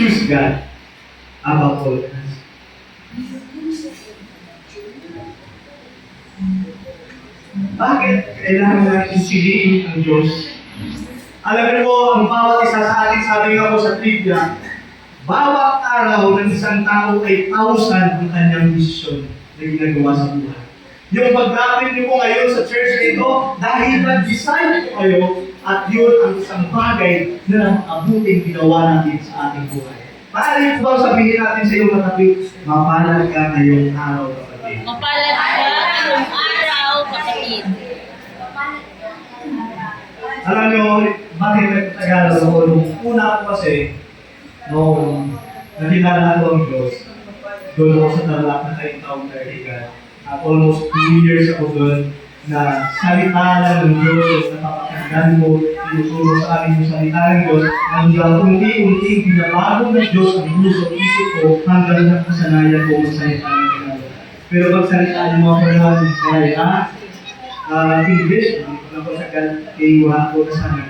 choose God above all else. Bakit kailangan natin siliin ang Diyos? Alam mo, ang bawat isa sa atin, sabi nga po sa trivia, bawat araw ng isang tao ay 1,000 ang kanyang desisyon na ginagawa sa buhay. Yung pag-rapid niyo po ngayon sa church nito, dahil nag-decide po kayo, at yun ang isang bagay na abuting ginawa natin sa ating buhay. Maaari po bang sabihin natin sa iyong katabi, mapalad ka ngayong araw, kapatid. Mapalad ka ngayong araw, kapatid. Alam nyo, bakit nagtagalog ako? Nung una ko kasi, nung nakilala ko ang Diyos, doon ako sa Tarlac na ka-encounter ni God. Almost 2 years ako doon na salita lang ng Diyos, napapakinggan mo, tinuturo sa amin yung salita ng Diyos, hanggang unti-unti binabago ng Diyos ang puso at isip ko hanggang nakasanayan ko ang salita ng Diyos. Pero pag salita niyo mga panahon, English, hindi ko na po sagad, wala ko na sana.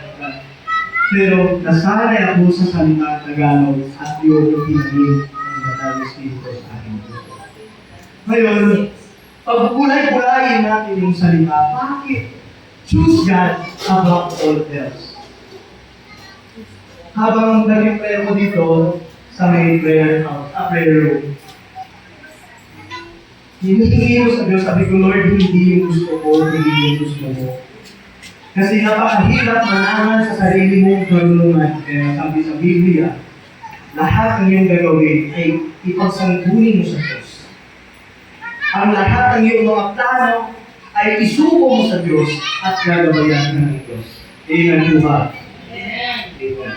Pero nasanay ako sa salita ng Tagalog at yun yung pinagin ng Natal Espiritu sa akin. Ngayon, pag-bulay-bulayin natin yung salita, bakit choose God above all else? Habang naging prayer mo dito sa may prayer house, prayer room, hinihingi mo sa Diyos, sabi ko, Lord, hindi yung gusto ko, hindi yung gusto mo. Kasi napakahirap manangan sa sarili mong karunungan. Kaya sabi sa Biblia, lahat ng iyong gagawin ay ipagsangguni mo sa Diyos. Ang lahat ng iyong mga plano ay isuko mo sa Diyos at gagabayan ng Diyos. Amen po ba? Amen.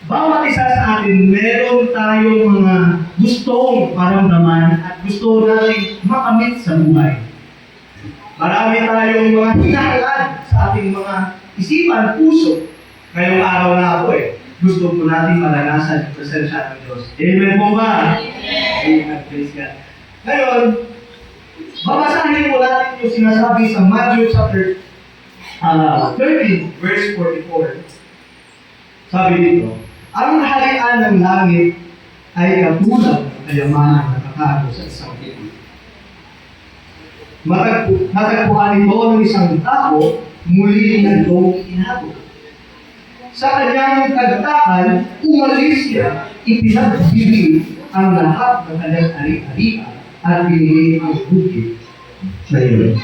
Bawat isa sa atin, meron tayong mga gustong maramdaman at gusto natin makamit sa buhay. Marami tayong mga hinahalad sa ating mga isipan, puso. Ngayong araw na ako gusto po natin maranasan ang presensya ng Diyos. Amen po ba? Amen. Praise God. Ngayon, babasahin po natin yung sinasabi sa Matthew chapter 13, verse 44. Sabi dito, ang kaharian ng langit ay katulad ng kayamanan na nakatago sa isang tao. Natagpuan ito ng isang tao, muli na itong itinago. Sa kanyang kagtakan, umalis siya, ipinagbili ang lahat ng kanyang ari-arian at binili ang bukid na iyon.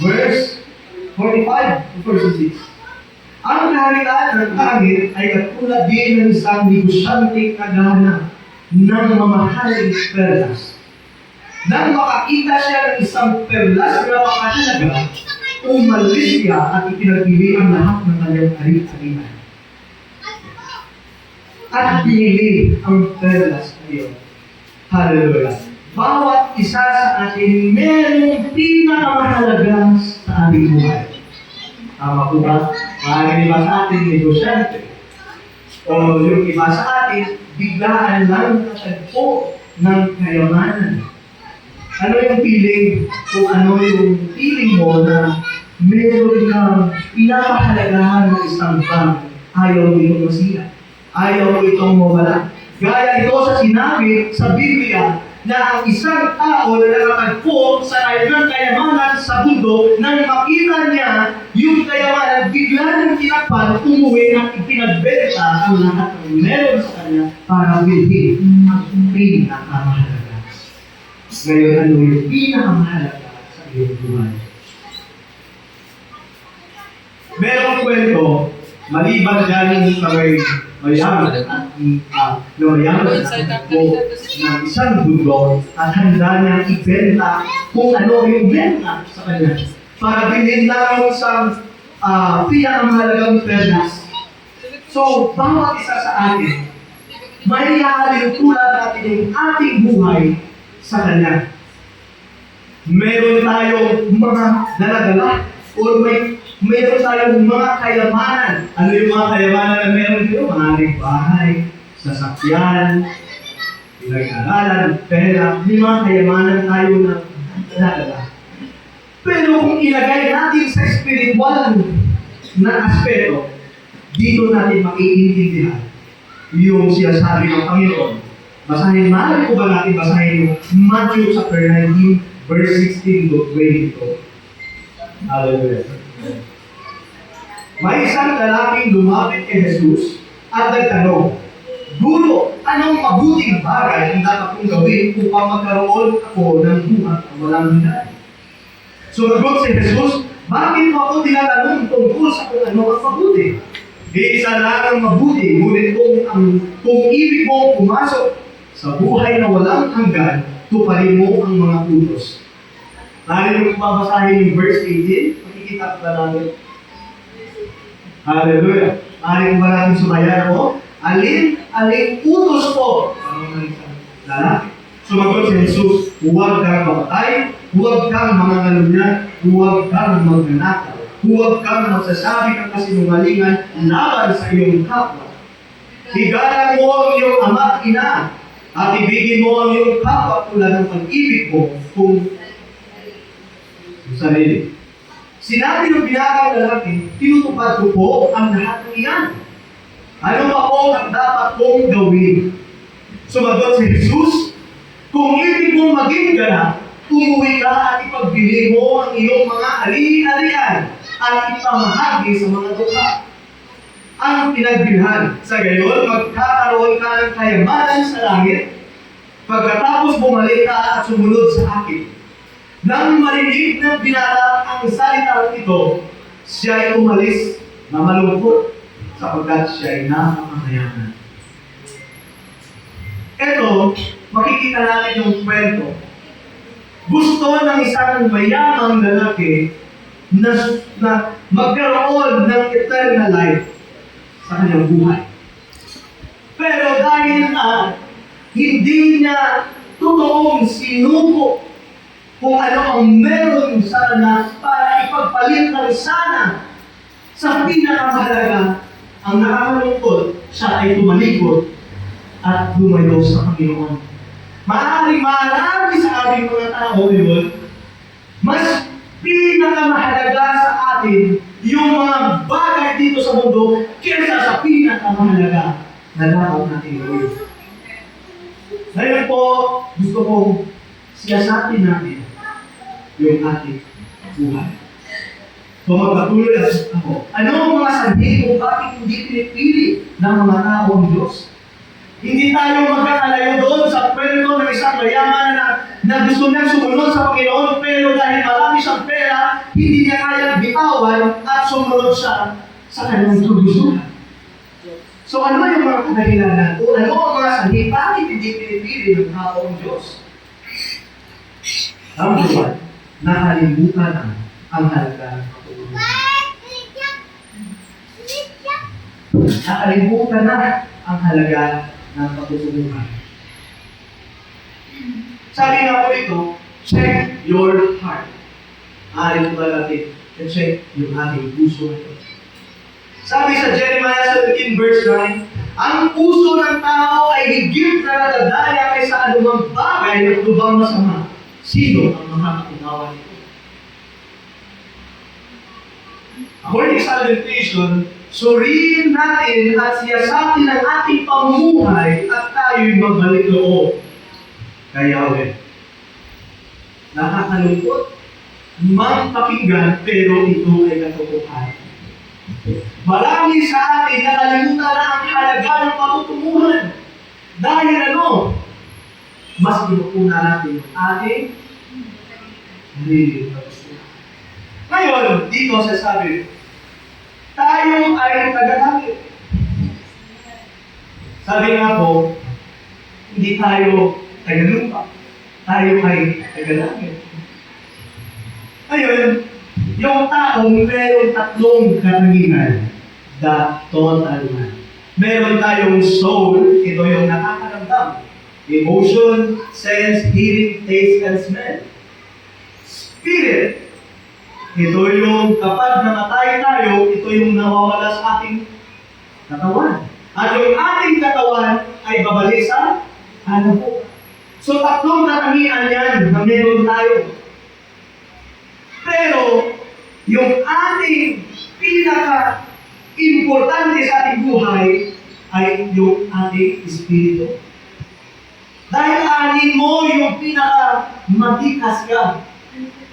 Verse 45 to 46. Ang kaharian ng langit ay katulad din ng isang negosyanteng naghahanap ng mamahaling perlas. Nang makakita siya ng isang perlas na makahalaga, umalis siya at ipinagbili ang lahat ng kanyang ari-arian. At binili ang perlas na iyon. Hallelujah. Bawat isa sa atin merong pinakamahalaga sa ating buhay. Tama po ba? Maaaring iba sa atin negosyante. O yung iba sa atin, biglaan lang natagpo ng kayamanan. Ano yung feeling? Kung ano yung feeling mo na meron kang pinapahalagahan ng isang bagay, ayaw mo itong masira. Ayaw mo itong mawala. Gaya ito sa sinabi sa Biblia na ang isang tao na nakatagpo sa kanyang kayamanan sa mundo, nang makita niya yung kayamanan, bigla nang tinakpan, umuwi at ipinagbenta ang lahat ng meron sa kanya para bilhin ang pinakamahalaga. Ngayon, ano yung pinakamahalaga sa iyong buhay? Merong kwento, maliban dyan sa may mayaman at mayaman po ng isang budlo at handa niyang ibenta kung ano yung benta sa kanya para bilhin lang yung isang pinakamahalagang perlas. So, bawat isa sa atin, may hahalin tulad natin yung ating buhay sa Kanya. Meron tayong mga dala-dala o meron tayong mga kayamanan. Ano yung mga kayamanan na meron dito? Maraming bahay, sasakyan, pinag-aralan, pera. May mga kayamanan tayo na dala-dala. Pero kung ilagay natin sa spiritual na aspeto, dito natin maiintindihan yung sinasabi ng Panginoon. Maaari po ba natin basahin yung Matthew chapter 19, verse 16 to 22? Hallelujah. May isang lalaking lumapit kay Jesus at nagtanong, Guro, anong mabuting bagay ang dapat kong gawin upang magkaroon ako ng buhat na walang hanggan? Sumagot si Jesus, bakit mo ako tinatanong tungkol sa kung ano ang mabuti? Isa lang ang mabuti, ngunit kung ibig mong pumasok sa buhay na walang hanggan, tuparin mo ang mga utos. Narin mo babasahin yung verse 18, makikita ba namin? Hallelujah. Narin ba natin sumayan ako? Alin utos po? Lalaki. Sumagot si Jesus, huwag kang mamatay, huwag kang mangangalunya, huwag kang magnanakaw, huwag kang magsasabi ng kasinungalingan laban sa iyong kapwa. Igalang mo ang iyong ama at ina, at ibigin mo ang iyong kapwa tulad ng pag-ibig mo kung sarili. Sinabi ng binatang lalaki, tinutupad ko po ang lahat ng iyan. Ano pa po ang dapat kong gawin? Sumagot si Jesus, kung ibig mong maging ganap, umuwi ka at ipagbili mo ang iyong mga ari-arian at ipamahagi sa mga dukha. Ang pinagbilhan, sa gayon, magkakaroon ka ng kayamanan sa langit, pagkatapos bumalik ka at sumunod sa akin. Nang marinig ng binata ang salitang ito, siya ay umalis na malungkot sapagkat siya ay nakakayanan. Ito, makikita natin yung kwento. Gusto ng isang mayamang lalaki na magkaroon ng eternal life sa kanyang buhay. Pero dahil hindi niya totoong sinuko kung ano ang meron sa kanya para ipagpalit ng sana sa pinakamahalaga, ang nakakalungkot, siya ay tumalikod at lumayo sa Panginoon. Marami sa ating mga tao yun, mas pinakamahalaga sa atin yung mga bagay dito sa mundo kaysa sa pinakamahalaga na dapat natin gawin. Ngayon po, gusto kong siyasatin natin yung ating buhay. So magpatuloy ako. Ano ang mga sanhi kung bakit hindi pinipili ng mga tao ang Diyos? Hindi tayo magkakalayo doon sa kwento ng isang mayaman na gusto niyang sumunod sa Panginoon, pero dahil marami siyang pera, hindi niya kayang bitawan at sumunod siya sa kanyang kagustuhan. So ano yung mga kadahilanan? O ano ang mga sanhi? Bakit hindi pinipili ng tao ang Diyos? Number one, nakalimutan na ang halaga ng pagtutulungan. Nakalimutan na ang halaga ng pagtutulungan. Sabi nga po ito, check your heart. Arin ba natin, check yung ating puso ito. Sabi sa Jeremiah 17 verse 9, ang puso ng tao ay higit na nadadaya kaysa anumang bagay at lubang masama. Sino ang makakaunawa nito? According sa meditation, suriin natin at siyasatin ang ating pamumuhay at tayo'y magbalik loob kay Yahweh. Nakakalungkot, magpakinggan, pero ito ay katotohanan. Marami sa atin nakalimutan na ang halaga ng patutunguhan. Dahil mas pinupuna natin yung ating sarili. Ngayon, dito sasabi, tayo ay taga-langit. Sabi nga po, hindi tayo taga-lupa. Tayo ay taga-langit. Ngayon, yung taong meron tatlong katangian, the total man. Meron tayong soul, ito yung nakakaramdam. Emotion, sense, hearing, taste, and smell. Spirit, ito yung kapag namatay tayo, ito yung nawawala sa ating katawan. At yung ating katawan ay babalik sa po. So tatlong katangian yan na meron tayo. Pero, yung ating pinaka-importante sa ating buhay ay yung ating espiritu. Dahil anin mo yung pinaka-matikas ka.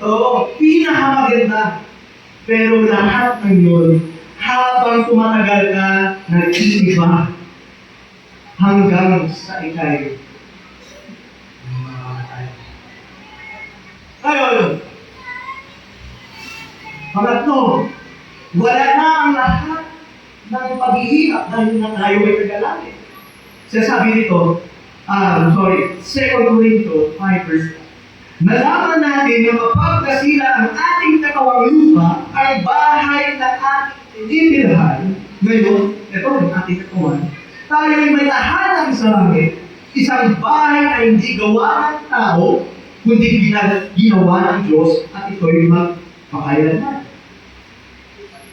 Oo, pinakamaganda. Pero lahat ng yun, habang tumatagal ka, nag-iiba hanggang sa ikay. Ngayon, pangatlo, wala na ang lahat ng paghihirap dahil na tayo ay tagalangit. Sabi nito, 2 Corinto 5 verse 1. Nalaman natin na kapag nasira ang ating katawang lupa, ang bahay na ating tinitirhan, ngayon, ito ang ating katawan, tayo ay may tahanan sa langit, isang bahay na hindi gawa ng tao, kundi ginawa ng Diyos, at ito'y magpakailanman.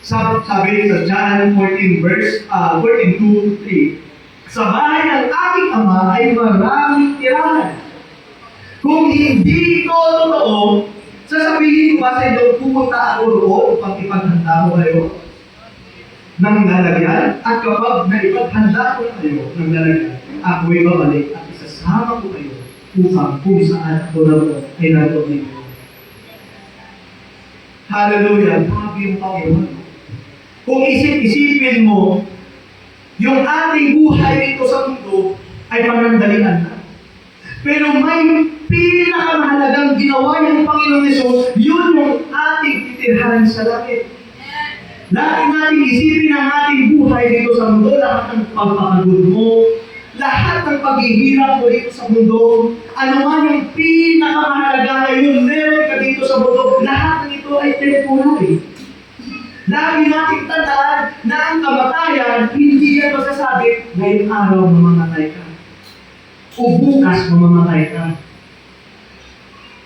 Sabi sa John 14 verse 14:2-3, sa bahay ng aking Ama ay maraming tirahan. Kung hindi ito totoo, sasabihin ko ba sa inyo, pupunta ako roon upang ipaghanda ko kayo ng lalagyan, at kapag naipaghanda ko kayo ng lalagyan, ako'y babalik at isasama ko kayo upang kung saan ako naroon ay naroon ninyo. Hallelujah! Grabe yung Panginoon. Kung isip-isipin mo, yung ating buhay dito sa mundo ay panandalian na. Pero may pinakamahalagang ginawa ng Panginoon Hesus, yun yung ating titirhan sa langit. Lagi natin isipin ang ating buhay dito sa mundo, lahat ng pagpapagod mo, lahat ng paghihirap mo dito sa mundo, ano man yung pinakamahalaga ngayon, meron ka dito sa mundo, lahat ng ito ay temporary. Lagi natin tandaan na ang kamatayan, hindi yan masasabi, ngayong araw mamamatay ka. O bukas mamamatay ka.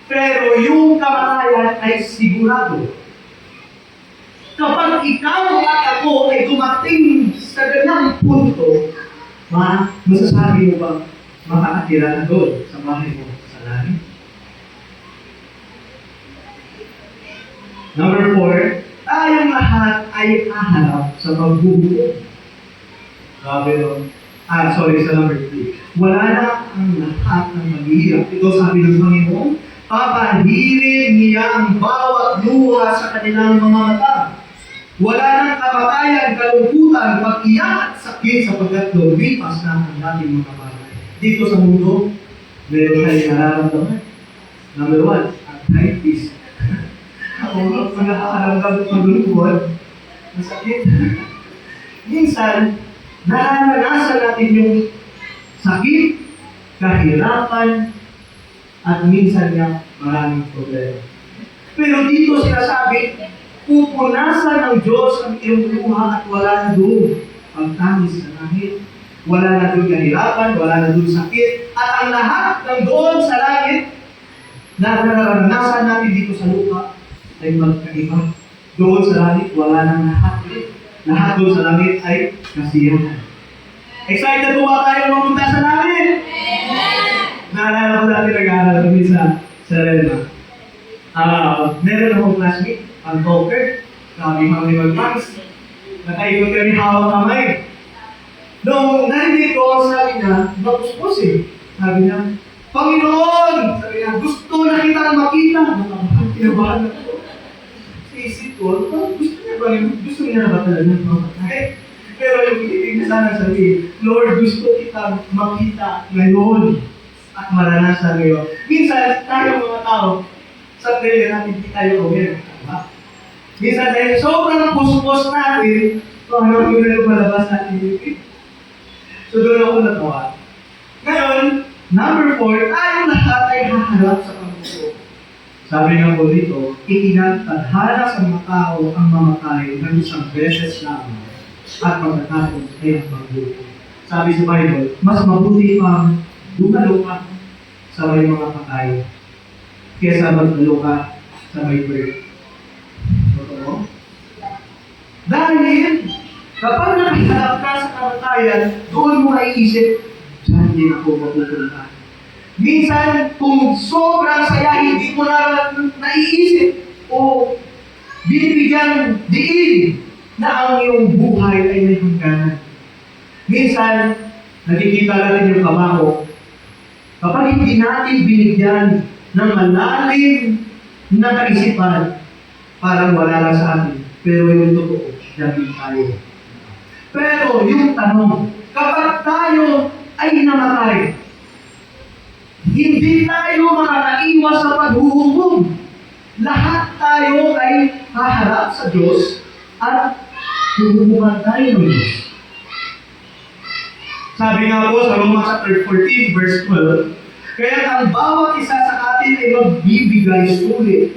Pero yung kamatayan ay sigurado. Kapag ikaw at ako ay dumating sa ganyang punto, masasabi mo ba makakatira na doon sa bahay mo sa langit? Number 4, tayong lahat ay haharap sa pagbubuo. Sabi doon. Sa number 3. Wala na ang lahat ng maghihirap. Ito sabi ng Panginoon, papahirin niya ang bawat luha sa kanilang mga mata. Wala nang kamatayan, kalungkutan, pag-iyak at sakit sapagkat lumipas na ang dating mga bagay. Dito sa mundo, meron tayong nararamdaman. Number 1, arthritis. Ako kung nakakaramdam ng kalungkutan, masakit. Minsan, naranasan natin yung sakit, kahirapan, at minsan nga maraming problema. Pero dito sinasabi, pupunasan ng Diyos ang iyong luha at wala na doon pagtangis sa langit. Wala na doon kahirapan, wala na doon sakit. At ang lahat ng doon sa langit na naranasan natin dito sa lupa ay magkaiba. Doon sa langit, wala nang lahat. Lahat doon sa langit ay kasiyahan. Excited po ba tayo mapunta sa langit? Naalala ko dati nag-aaral kami sa Rema. Meron akong classmate, ang talker, kami mag-months. Nakaikot kami hawak kamay. Noong narinig ko, sabi niya, napuspos eh. Sabi niya, Panginoon! Sabi niya, gusto na kitang makita. Nakapagkinabahan ako. Isip ko, gusto niya na ba talaga mamatay? Pero yung ibig na sana sabihin, Lord, gusto kitang makita ngayon at maranasan ngayon. Minsan, tayo mga tao, sa prayer natin, hindi tayo aware. Diba? Minsan dahil sobrang puspos natin, ano yung nalabas natin yung so doon ako natawa. Ngayon, number 4, tayong lahat ay haharap sa pagbubuo. Sabi nga po dito, itinatadhana sa mga tao ang mamatay ng isang beses lamang at pagkatapos ay ang pagbubuo. Sabi sa Bible, mas mabuti pang dumalo ka sa may mga patay kesa magdalo ka sa may birth. Totoo? Dahil, kapag nakaharap ka sa kamatayan, doon mo naiisip, saan din ako mapupunta? Minsan, kung sobrang saya, hindi mo na naiisip o binibigyan diin na ang iyong buhay ay may hangganan. Minsan, nakikita natin yung kabako. Kapag hindi natin binigyan ng malalim na kaisipan, parang wala lang sa atin. Pero yung totoo, dami tayo. Pero yung tanong, kapag tayo ay namatay, hindi tayo makakaiwas sa paghuhukom. Lahat tayo ay haharap sa Diyos at huhukuman tayo ng Diyos. Sabi nga po sa Roma chapter 14, verse 12, kaya ang bawat isa sa atin ay magbibigay sulit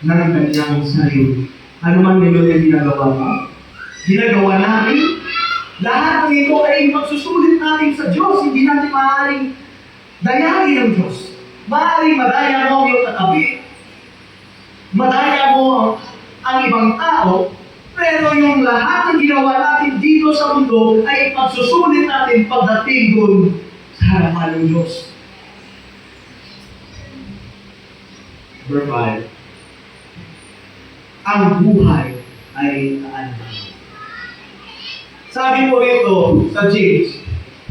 ng kanyang sarili. Ano man nilo yung ginagawa mo? Ginagawa namin. Lahat ng ito ay magsusulit natin sa Diyos. Hindi natin maaaring dayain ng Diyos. Maaaring madaya mo yung katabi. Madaya mo ang ibang tao. Pero yung lahat ng ginawa natin dito sa mundo ay pagsusulit natin pagdating doon sa harapan ng Diyos. Number 5. Ang buhay ay kaalaman. Sabi po rito sa James,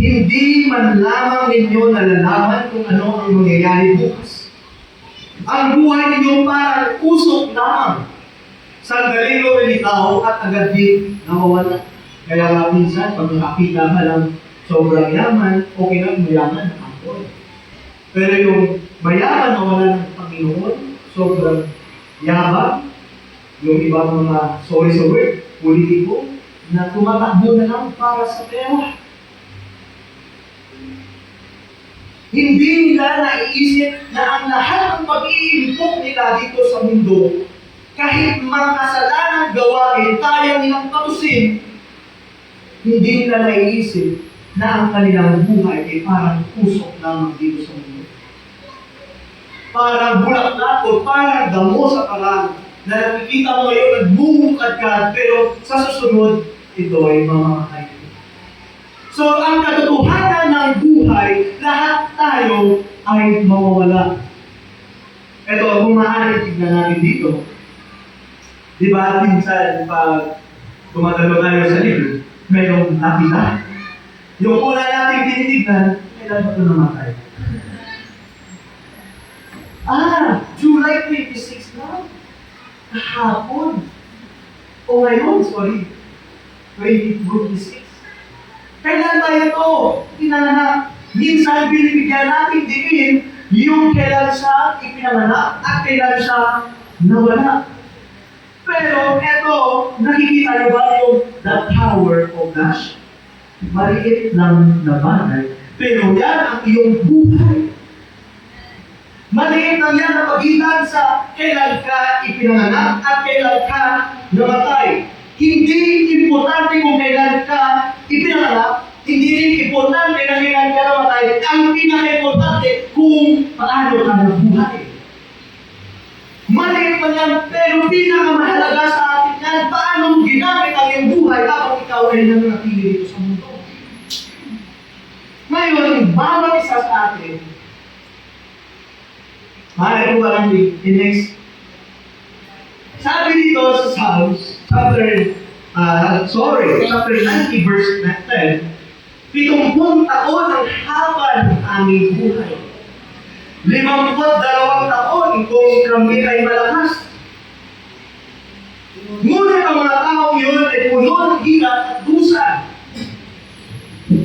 hindi man lamang ninyo nalalaman kung ano ang mangyayari bukas. Ang buhay ninyo parang usok lamang. Sandali lo ilitaw at agad din nawawala. Kaya nga minsan, pag nakakita ka lang sobrang yaman, okay lang mayaman, nakapon. Pero yung mayaman na wala ng Panginoon, sobrang yabang, yung ibang mga sorry sa word, politiko, na tumatakbo na lang para sa pera. Hindi nila naiisip na ang lahat ng pag-iimpok nila dito sa mundo, kahit mga kasalanang gawain, kaya nilang patusin, hindi nila naiisip na ang kanilang buhay ay parang pusok lamang dito sa mundo. Parang bulaklak o parang damo sa parang na nakikita mo ngayon, nagbubukad ka, pero sa susunod, ito ay mamamatay. So, ang katotohanan ng buhay, lahat tayo ay mawawala. Ito, kung maaari, tignan natin dito. Di ba, minsan, pag tumatalo tayo sa libro, mayroong nakita. Yung una natin tinitignan, kailan ba ito namatay? July 26 na. Kahapon. O ngayon, sorry. 2026. Kailan ba ito? Pinanganak. Minsan, binibigyan natin diin yung kailan siya ipinanganak at kailan siya nawala. Pero ito, nakikita niyo ba yung the power of Dash? Maliit lang na bagay. Pero yan ang iyong buhay. Maliit lang yan na pagitan sa kailan ka ipinanganak at kailan ka namatay. Hindi importante kung kailan ka ipinanganak, hindi rin importante na kailan ka namatay. Ang pinaka-importante kung paano ka nabuhay. Maliit man yan, pero pinakamahalaga sa atin yan, paano mo ginamit ang iyong buhay habang ikaw ay nananatili dito sa mundo. Ngayon, bawat isa sa atin, maaari ko ba lang i-next? Sabi dito sa Psalms, chapter 90 verse 10, 70 taon ang haba ng aming buhay. 52 taon kung kami ay malakas. Ngunit ang mga tao yun ay puno ng hirap at dusa.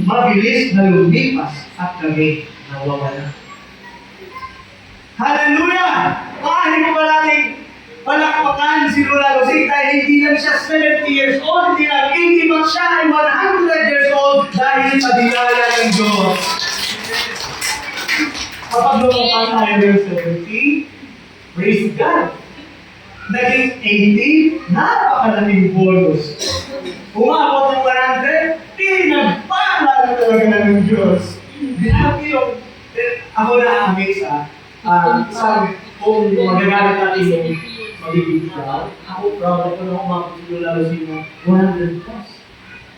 Mabilis na lumipas at kami nawawala. Hallelujah! Maaari ko ba natin palakpakan si Lola Rosita, hindi lang siya 70 years old, hindi lang 80, but siya ay 100 years old dahil sa biyaya ng Diyos. Kapag lumapang tayo ng 70, praise God. Naging 80, napakalaking bonus. Umabot ng 100, pinagpala na talaga ng Diyos. Grabe yung, ako na-amaze kung magagamit natin yung magiging proud, ako proud ako na umabot yung lalo sino 100 plus.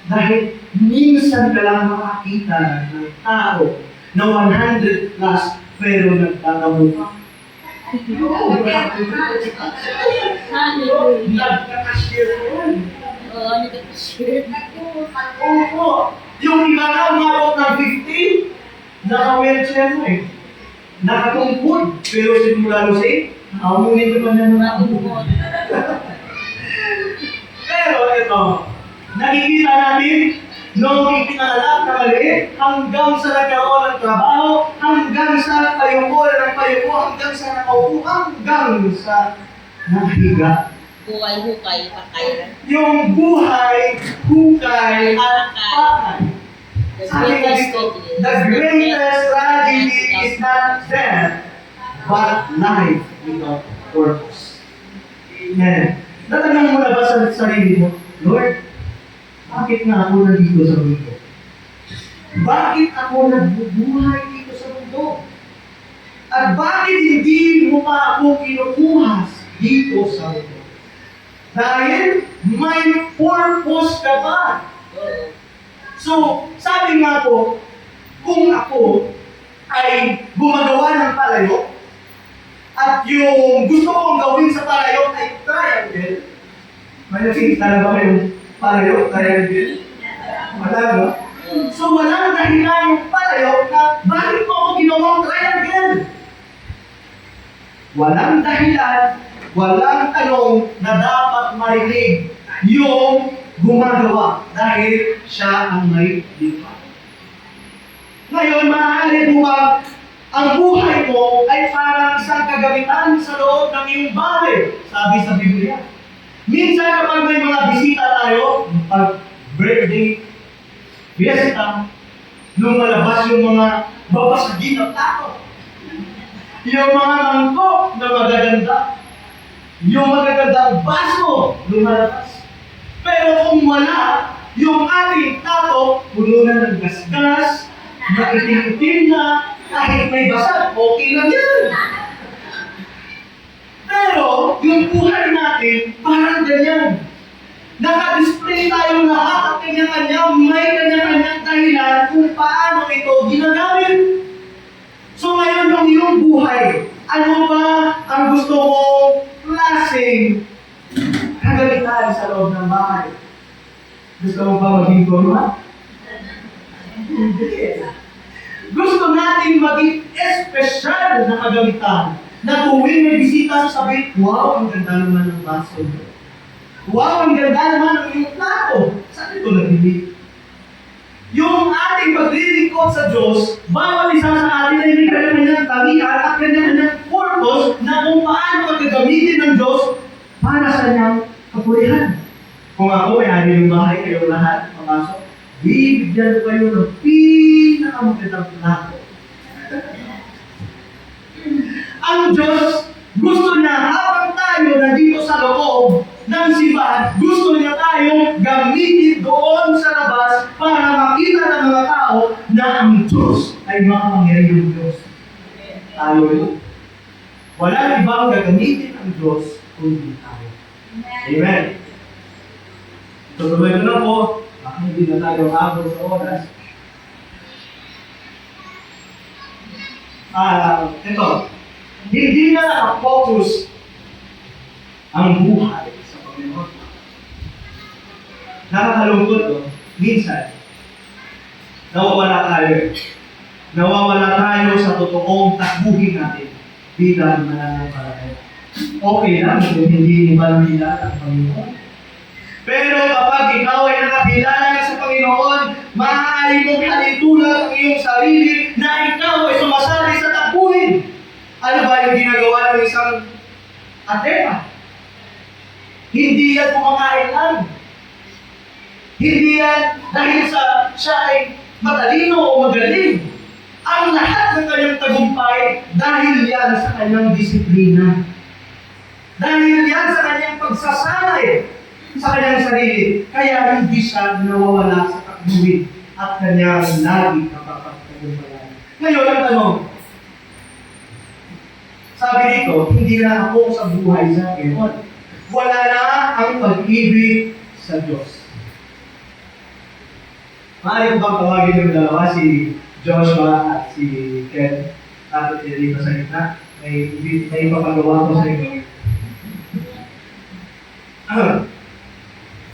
Dahil minsan ka lang makakita ng tao na 100 plus pero nagtatamu pa. Nagkakashare ko yun. Oo, nagkakashare. Opo. Yung iba nga umabot ng 50, naka-wheelchair mo eh. Nakatungkod. Pero simula Lucy, nakamunin naman niya ng Matungkod. Pero ito, nakikita natin, noong ipinanganak na maliit, hanggang sa nagkaroon ng trabaho, hanggang sa payuko ng payuko, hanggang sa nakaupo, hanggang sa nahiga. Buhay hukay, pakay. Yung buhay, hukay, at pakay. Sabi nga dito, the greatest tragedy is not death, but life without purpose. Amen. Natanong mo na ba sa sarili mo, Lord, bakit nga ako nandito sa mundo? Bakit ako nagbubuhay dito sa mundo? At bakit hindi mo pa ako kinukuha dito sa mundo? Dahil may purpose ka ba? So, sabi nga po, kung ako ay gumagawa ng palayo, at yung gusto kong gawin sa palayo ay triangle, may nakikita na ba yung palayo, triangle? Wala ba? So, walang dahilan yung palayo na bakit mo ako ginawang triangle? Walang dahilan, walang tanong na dapat marinig yung gumagawa dahil siya ang may lipa. Ngayon, maaari mo bang ang buhay mo ay parang isang kagamitan sa loob ng iyong bahay, sabi sa Biblia. Minsan kapag may mga bisita tayo, pag birthday, fiesta, lumalabas yung mga babasagin ng tao. Yung mga mangkok na magaganda. Yung magagandang baso, lumalabas. Pero kung wala, yung ating tato, puno na ng gasgas, maitim-itim na, kahit may basag, okay lang yan. Pero, yung buhay natin, parang ganyan. Naka-display tayong lahat at kanya-kanya, may kanya-kanyang dahilan kung paano ito ginagamit. So ngayon, yung iyong buhay, ano ba ang gusto mong klaseng kagamitan sa loob ng bahay? Gusto mo ba maging gurma? Gusto natin maging espesyal na kagamitan na tuwing may bisita sa sabi, wow, ang ganda naman ng baso. Wow, ang ganda naman ng iyong plato. Saan ito nabili? Yung ating paglilingkod sa Diyos, bawat isa sa atin ay may kanya-kanyang talian at kanya-kanyang purpose na kung paano pagkagamitin ng Diyos para sa niyang kapurihan. Kung ako may ari yung bahay, kayo lahat, papasok, bibigyan ko kayo ng pinakamagandang plato. Ang Diyos, gusto niya habang tayo nandito sa loob ng simbahan, gusto niya tayong gamitin doon sa labas para makita ng mga tao na ang Diyos ay makapangyarihang Diyos. Tayo yun. Walang ibang gagamitin ang Diyos kundi tayo. Amen. Tutuloy ko na po, baka hindi na tayo habol sa oras. Ito, hindi na naka-focus ang buhay sa Panginoon. Nakakalungkot to, minsan, nawawala tayo. Nawawala tayo sa totoong takbuhin natin bilang mananampalataya. Okay lang kung hindi mo ba nakilala ang Panginoon. Pero kapag ikaw ay nakakilala na sa Panginoon, maaari mong halintulad ang iyong sarili na ikaw ay sumasali sa takbuhin. Ano ba yung ginagawa ng isang atleta? Hindi yan kumakain lang. Hindi yan dahil siya ay matalino o magaling. Ang lahat ng kanyang tagumpay dahil yan sa kanyang disiplina. Dahil yan sa kanyang pagsasanay sa kanyang sarili. Kaya hindi siya nawawala sa takbuhin at kanyang lagi kapapagtagumpayan. Ngayon ang tanong, sabi dito, hindi na ako sa buhay sa Panginoon. Wala na ang pag-ibig sa Diyos. Maaari ko bang tawagin yung dalawa, si Joshua at si Ken? Tapos dito sa gitna, may papagawa ko sa inyo.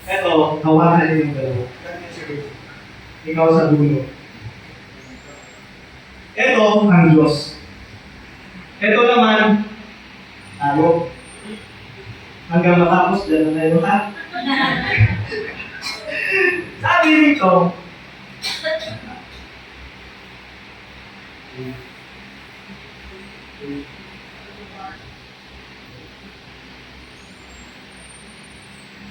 Eto, hawakan niyo yung dalawa. Ikaw sa dulo. Ito ang Diyos. Ito naman, talo. Hanggang matapos, dyan na yun, ha? Sabi nito,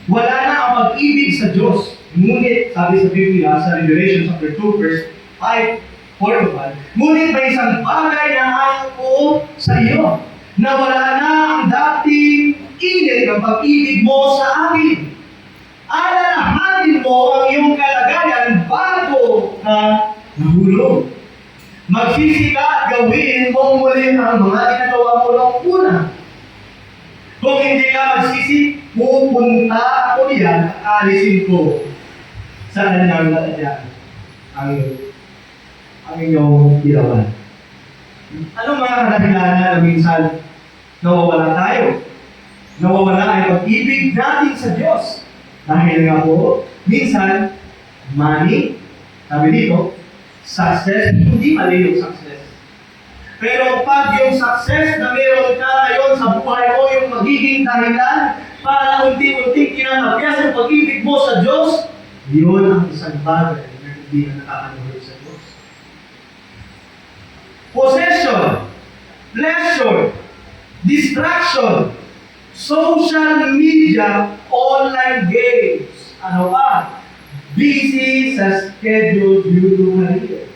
wala na ang pag-ibig sa Diyos. Ngunit, sabi sa Biblia, sa Revelation chapter 2, verse 5, 4 to 5, ngunit may isang bagay na ayaw ko sa iyo, na wala na ang dating init ng pag-ibig mo sa akin. Alalahanin mo ang iyong kalagayan bago ka nahulog. Magsisika at gawin mo muli ang mga ginagawa mo noong una. Kung hindi ka magsisi, pupunta ako yan at alisin ko sa kanyang lalagyan ang inyong ginawa. Anong mga kadahilanan na minsan nawawala tayo? Nawawala ay pag-ibig natin sa Diyos. Dahil nga po, minsan, money, sabi dito, success, hindi mali yung success. Pero pag yung success na meron ka ngayon sa buhay mo, yung magiging dahilan para unti-unting kinatapyas ang pag-ibig mo sa Diyos, yun ang isang bagay na hindi na nakakanuhod sa Diyos. Possession, pleasure, distraction, social media, online games, ano pa? Busy sa schedule due to career.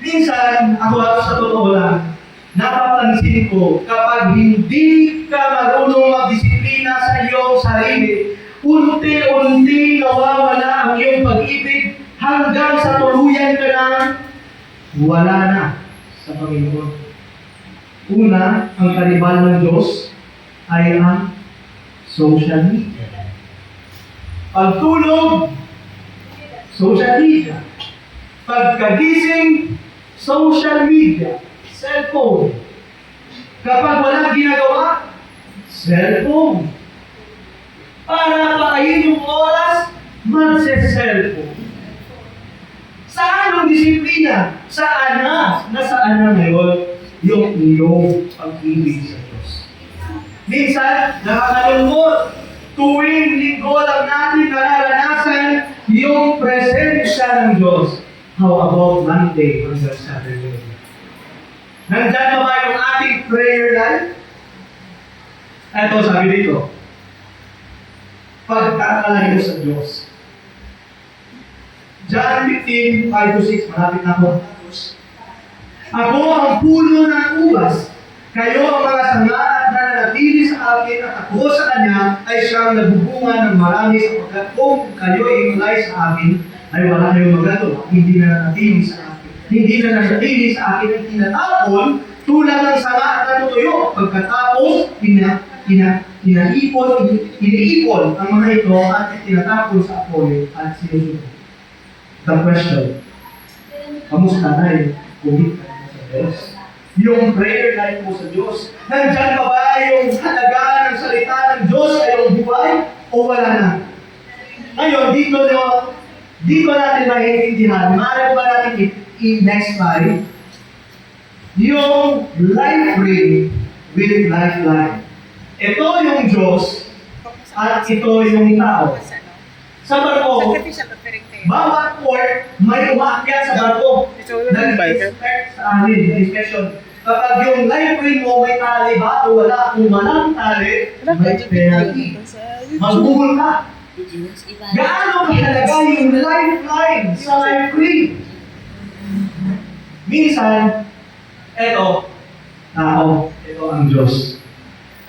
Minsan, ako sa totoo lang, napapansin ko, kapag hindi ka marunong magdisiplina sa iyong sarili, unti-unti nawawala ang iyong pag-ibig hanggang sa tuluyan ka na wala na sa Panginoon. Una, ang karibal ng Diyos ay ang social media. Pagtulog, social media. Pagkagising, social media, cellphone. Kapag walang ginagawa, cellphone. Para pakain yung oras, magse-cellphone. Saan ang disiplina? Saan na? Nasaan na ngayon yung iyong pag-ibig sa Diyos? Minsan, nakakalungkot. Tuwing linggo lang natin nararanasan yung presensya ng Diyos. How about Monday hanggang Saturday? Nandyan ba yung ating prayer life? Ito, sabi dito. Pagkakalayo sa Diyos. John 15, 5-6, malapit na ako. Ako ang puno ng ubas. Kayo ang mga sanga at nananatili sa akin at ako sa Kanya ay siyang nagbubunga ng marami sapagkat kung kayo ay malay sa akin, ay wala kayong magagawa, hindi na nanatili sa akin. Hindi na nanatili sa akin ang tinatapon tulad ng sanga at natutuyo. Pagkatapos, iniipon ang mga ito at tinatapon sa apoy at sinusunod. The question, kamusta na yung kumita mo sa Diyos? Yung prayer life mo sa Diyos? Nandyan pa ba yung halaga ng salita ng Diyos sa iyong buhay? O wala na? Ngayon, dito natin maiintindihan. Maaari ba natin i-next slide? Yung life ring with lifeline. Ito yung Diyos at ito yung tao. Sa barko, bawat port may umaakyat sa barko. Nag-inspect sa amin, inspection. Kapag yung life ring mo may tali ba o wala, kung walang tali, may penalty. Magbubul ka. Gaano kahalaga yung lifeline sa life ring? Minsan, eto, tao, ito ang Diyos.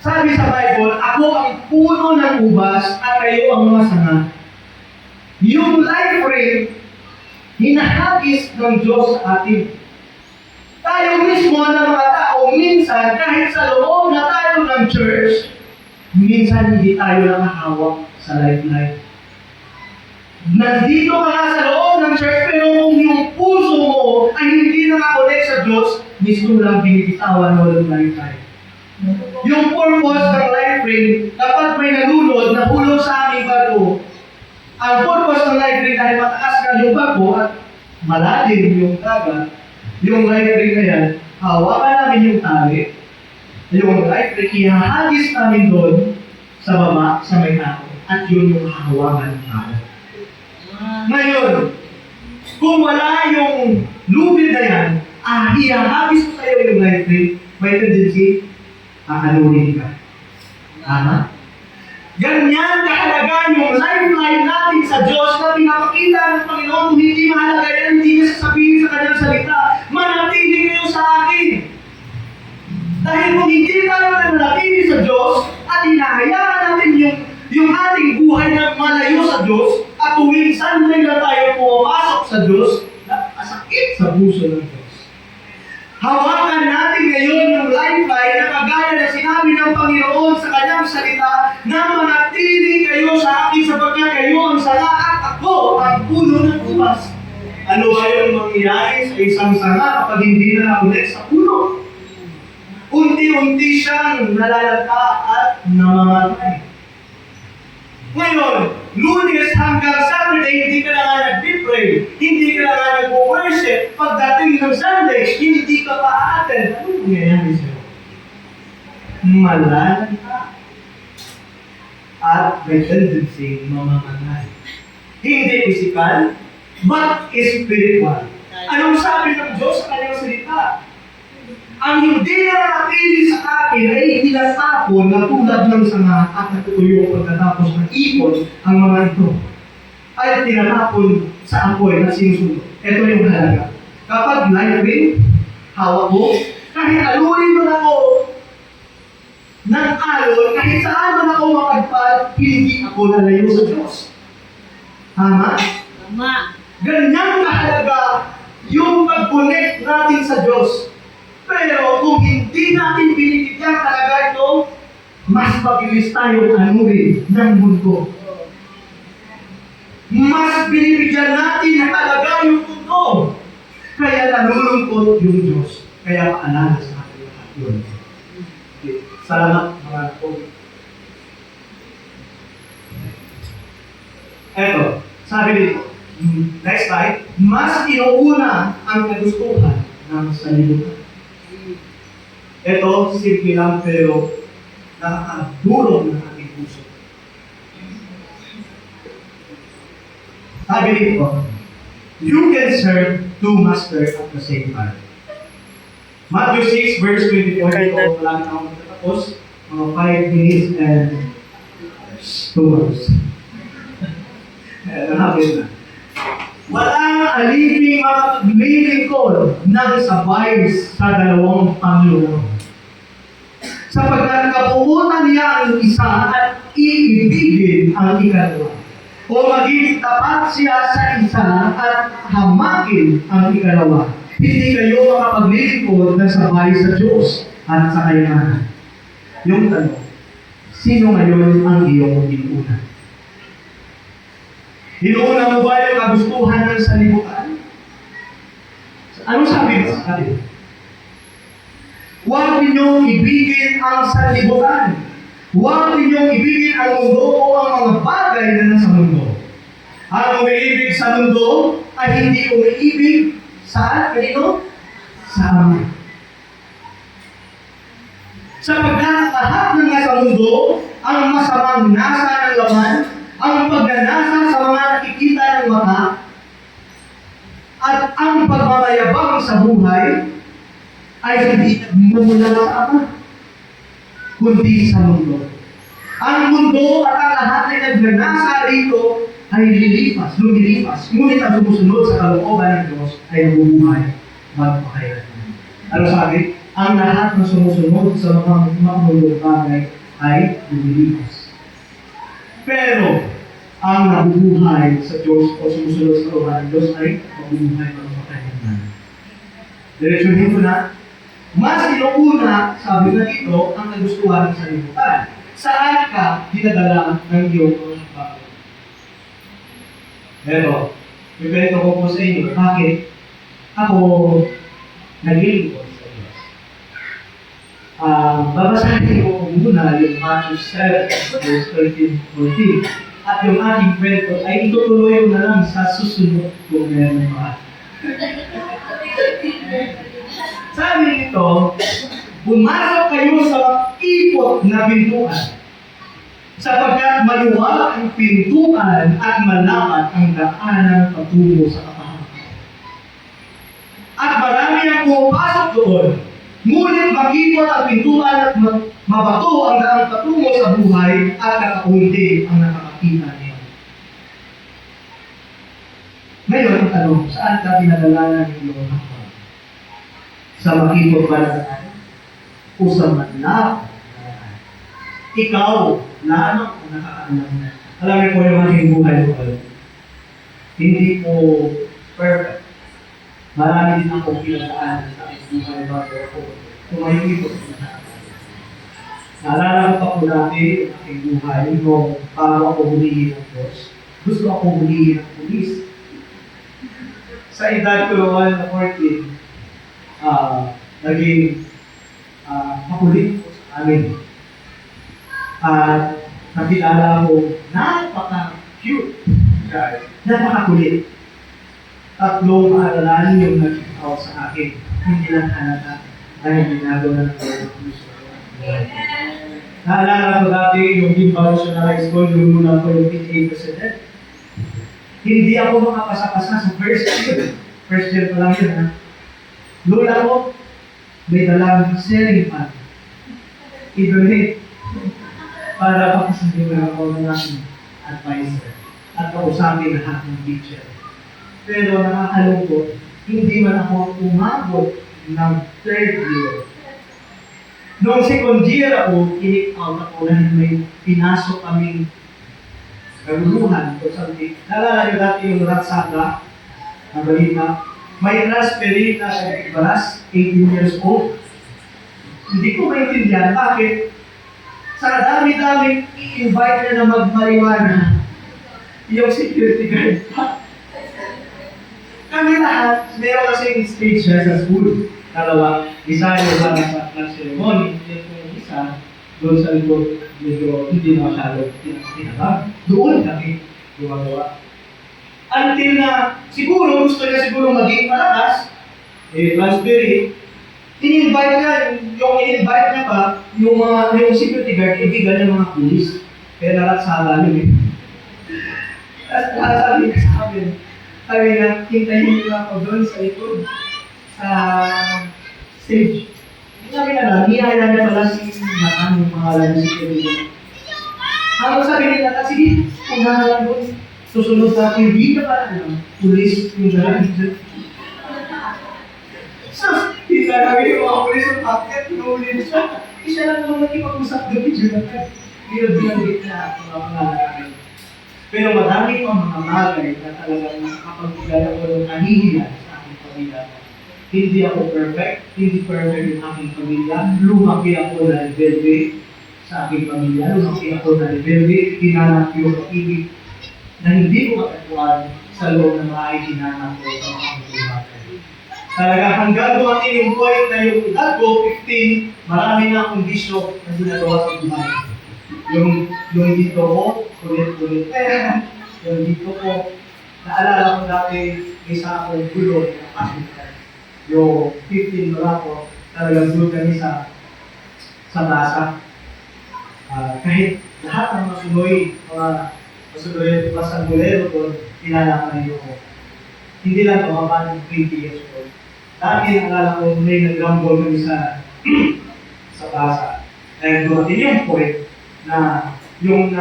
Sabi sa Bible, ako ang puno ng ubas at kayo ang mga sanga. Yung life ring, hinahagis ng Diyos sa atin. Tayo mismo ng mga tao, minsan, kahit sa loob na tayo ng church, minsan hindi tayo nakahawak sa lifeline. Nandito ka nga sa loob ng church, pero kung yung puso mo ay hindi nakakonect sa Diyos, mismo lang binibitawan mo ng lifeline. Yung purpose ng life ring, kapag may nalunod, nahulog sa aming bato, ang purpose ng life ring dahil mataas yung barko at malalim yung dagat, yung life ring na yan, hawakan namin yung tali, yung life ring, ihahagis namin doon sa baba, sa may tao, at yun yung hawakan ng tao. Ngayon, kung wala yung lubid na yan, ihahagis ko sa'yo yung life ring, may tendency, akalunin ka. Tama? Ganyan kahalaga yung lifeline natin sa Diyos na pinapakita ng Panginoon. Kung hindi mahalaga yan, hindi niya sasabihin sa kanyang salita, manatili kayo sa akin. Dahil kung hindi tayo manatili sa Diyos at hinahayaan natin yung ating buhay na malayo sa Diyos at tuwing Sunday na tayo pumapasok sa Diyos, napasakit sa puso ng Diyos. Hawakan natin ngayon yung lifeline na kagaya na sinabi ng Panginoon sa kanyang salita na manatili kayo sa akin sapagkat kayo ang sanga at ako ang puno ng ubas. Ano ba yung mangyayari sa isang sanga kapag hindi na nakulit sa puno? Unti-unti siyang nalalata at namamatay. Ngayon, Lunes hanggang Saturday, hindi ka na nga nag-pray, hindi ka na nga nag-worship. Pagdating ng Sunday, hindi ka pa a-attend. Ano nangyayari sa'yo? Malalanta at may tendency mamamatay. Hindi physical, but spiritual. Anong sabi ng Diyos sa kanyang salita? Ang hindi na nakatili sa akin ay tinatapon na tulad ng sanga at natutuyo pagkatapos ng ipon ang mga ito. Ay tinatapon sa apoy na sinusunod. Ito yung halaga. Kapag life ring, hawak ko, kahit alurin mo na ako ng alon, kahit saan man ako makagpad, hindi ako nalayo sa Diyos. Tama? Tama. Ganyan kahalaga yung pag-connect natin sa Diyos. Pero kung hindi natin binibigyan talaga ito, mas mabilis tayong anurin ng mundo. Mas binibigyan natin na talaga yung mundo. Kaya nalulungkot yung Diyos. Kaya paalala sa ating lahat yun. Okay. Salamat mga po. Eto, sabi dito, next slide, mas inuuna ang kagustuhan ng salibutan. Ito, simple lang pero nakakadulong ng ating puso. Sabi dito, you can serve two masters at the same time. Matthew 6 verse 24, ito palagi na ako matatapos, mga 5 minutes and 2 hours. Nakapit na. Walang aliping maglilingkod ng sabay sa dalawang Panginoon. Sapagkat kapuutan niya ang isa at iibigin ang ikalawa. O magiging tapat siya sa isa at hamakin ang ikalawa. Hindi kayo makapaglilingkod ng sabay sa Diyos at sa kayamanan. Yung tanong, sino ngayon ang iyong inuuna? Inuuna mo ba yung kagustuhan ng salibutan? Anong sabi ba sa atin? Huwag ninyong ibigin ang sanlibutan. Huwag ninyong ibigin ang mundo o ang mga bagay na nasa mundo. Ang umiibig sa mundo ay hindi umiibig saan? Kanino? Sa Ama. Sapagkat lahat ng nasa mundo, ang masamang nasa ng laman, ang pagnanasa sa mga nakikita ng mata, at ang pagmamayabang sa buhay, ay hindi mula sa Ama, kundi sa mundo. Ang mundo at ang lahat na nagnanasa rito ay lumilipas. Ngunit ang sumusunod sa kalooban ng Diyos ay nabubuhay magpakailanman. Ano sabi? Ang lahat na sumusunod sa mga mundong bagay ay lumilipas. Pero, ang nabubuhay sa Diyos o sumusunod sa kalooban ng Diyos ay mabubuhay magpakailanman. Diretsuhin ko na. Mas inuuna, sabi na dito, ang nagustuhan ng salibutan. Saan ka dinadala ng iyong mga bagay? Pero, ikwento ko po sa inyo, bakit ako naglilingkod sa Diyos. Babasahin ko muna yung Matthew 7, verse 13-14. At yung aking kwento ay itutuloy ko na lang sa susunod kung meron pa. Sabi nito, pumasok kayo sa ipot na pintuan, sapagkat maluwag ang pintuan at malapad ang daanan patungo sa kapahamakan. At marami ang pumapasok doon, ngunit makipot ang pintuan at mabato ang daang patungo sa buhay at kakaunti ang nakakakita niya. Ngayon ang tanong, saan ka pinadalanan ng iyong hapon? Sa makipot ba na daan? O sa manlap na daan? Ikaw, lamang ang nakakaalam na. Alam niyo po yung aking buhay ko. Hindi po perfect. Marami din ako pinadaan sa aking buhay bago ako tumayo po sa nakakaalam. Naalala ko pa po dati ang aking buhay nung bago ako hulihin ng Diyos. Gusto ako hulihin ng pulis. Sa edad ko naman na 14, naging makulit po sa amin. At nakilala ko, napaka-cute guys. Napaka-kulit. Tatlong maaralanin yung nag-out sa akin. Hindi lang halata dahil ginagawa ng puso. Naalala ko dati yung Gimbal National High School, lulunan ko yung PTA president. Hindi ako makapasa-pasa sa first year. First year pa lang yun, ha? Lula ko, may dalang sharing pan. I-donate para papasabihin ako ng aking advisor at kausapin lahat ng teacher. Pero nakakalungkot, hindi man ako umabot ng third year. Noong second year ako, kinik out ako dahil may pinasok kaming kaguluhan o something. Naalala nyo dati yung ratsaka na balita. May transferin na sa Ibaras, 18 years old. Hindi ko maintindihan bakit sa dami-daming i-invite na mag-marijuana yung security guard pa. Kami lahat, meron kasing stage siya sa school. Dalawa, isa yung para sa class ceremony, yung isa, doon sa likod, medyo hindi na masyado tinatag. Doon kami gumagawa. Until na, siguro, gusto niya siguro maging malakas, transferee, in-invite niya, yung in-invite niya pa, yung security guard, ibigan ng mga pulis. Kaya naratsala yun Tapos sabi niya sa amin, sabi niya, hintayin niyo ako doon sa likod, sa stage. Sabi na, niyaya niya pala si Matan, yung pangalan ng security guard. Tapos sabi niya, sige, kung lang doon, susunod sa akin, hindi ka pala, pulis yung dalang dyan. So, hindi na namin yung mga pulis yung packet, inuulin siya. Hindi siya lang naman nakipag-usap doon, Jonathan. Hindi na binanggit na mga pangalan. Pero madami pa mga bagay na talagang nakapagbigay ako ng kahihiyan sa aking pamilya. Hindi ako perfect, hindi perfect yung aking pamilya. Lumaki ako na rebelde sa aking pamilya. Lumaki ako na rebelde, hinanap yung pag-ibig na hindi ko matagpuan sa loob ng mga itinanap ko sa mga buhay. Talaga hanggang dumating yung point na yung edad ko, 15, marami na akong bisyo na ginagawa sa buhay. Yung dito ko, ulit-ulit. Yung dito ko, naalala ko dati, isa akong gulo ng hospital. Yung 15 wala ko, talagang gulo kami sa basa. Kahit lahat ng masunoy, mga masunoy pa sa bulero doon, pinalakan niyo ko. Hindi lang ito, kapag 20 years old. Dati naalala ko, may nag-rumble kami sa basa. Dahil dumating yung point na yung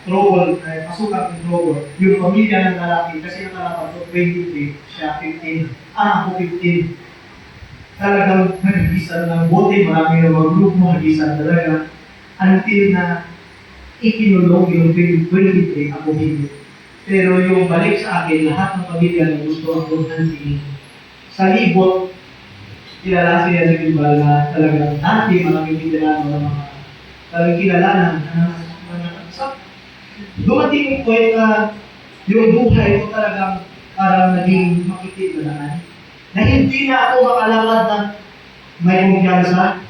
trouble, pasukan ng trouble, yung pamilya ng lalaki, kasi nakalapan ko 23, siya 15, ako 15. Talagang nag-isan ng bote, marami ng mga grupo, nag-isan talaga. Until na ikinulong yung 23, ako hindi. Pero yung balik sa akin, lahat ng pamilya na gusto akong hantiin. Sa libot, kilala siya sa Gimbal na talagang dati maraming veterano ng mga talagang kilalanan na nag-usap. Dumating yung point na yung buhay ko talagang parang naging makitid na naman. Na hindi na ako makalakad na may kumpiyansa.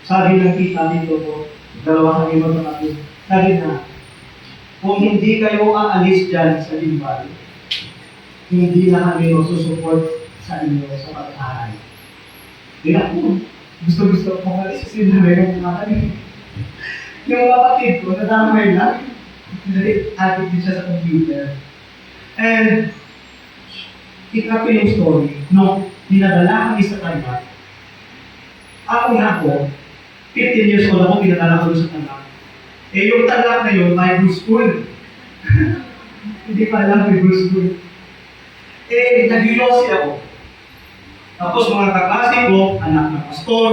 Sabi ng tita dito ko, dalawa kami magkakapit. Sabi na, kung hindi kayo aalis dyan sa limbal, hindi na kami magsusupport sa inyo sa pag-aaral. Di ako, gusto-gusto ko alis kasi namin yung mga yung kapatid ko, nadamay lang. Added din siya sa computer. And, ikap ko yung story, no, dinadala kami sa kanya. Ako, 15 years old ako, pinadala ko sa kanya. Eh, yung talak na yun, Bible school. Hindi pa alam, Bible school. Eh, nag-yosi ako. Tapos mga kaklase ko, anak ng pastor,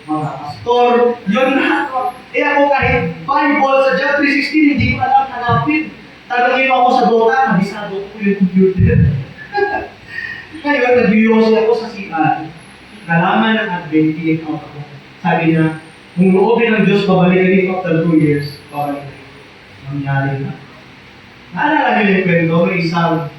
mga pastor, yun lahat. Eh ako kahit Bible sa John 3:16, hindi ko alam hanapin. Tanungin ako sa Dota, nabisado ko yung computer. Ngayon, nag-yosi ako sa CR. Nalaman ng Advent, pinik out ako. Sabi niya, kung loobin ng Diyos, babalik rin after 2 years, babalik rin. Nangyari na. Naalala niyo yung kwento, may isang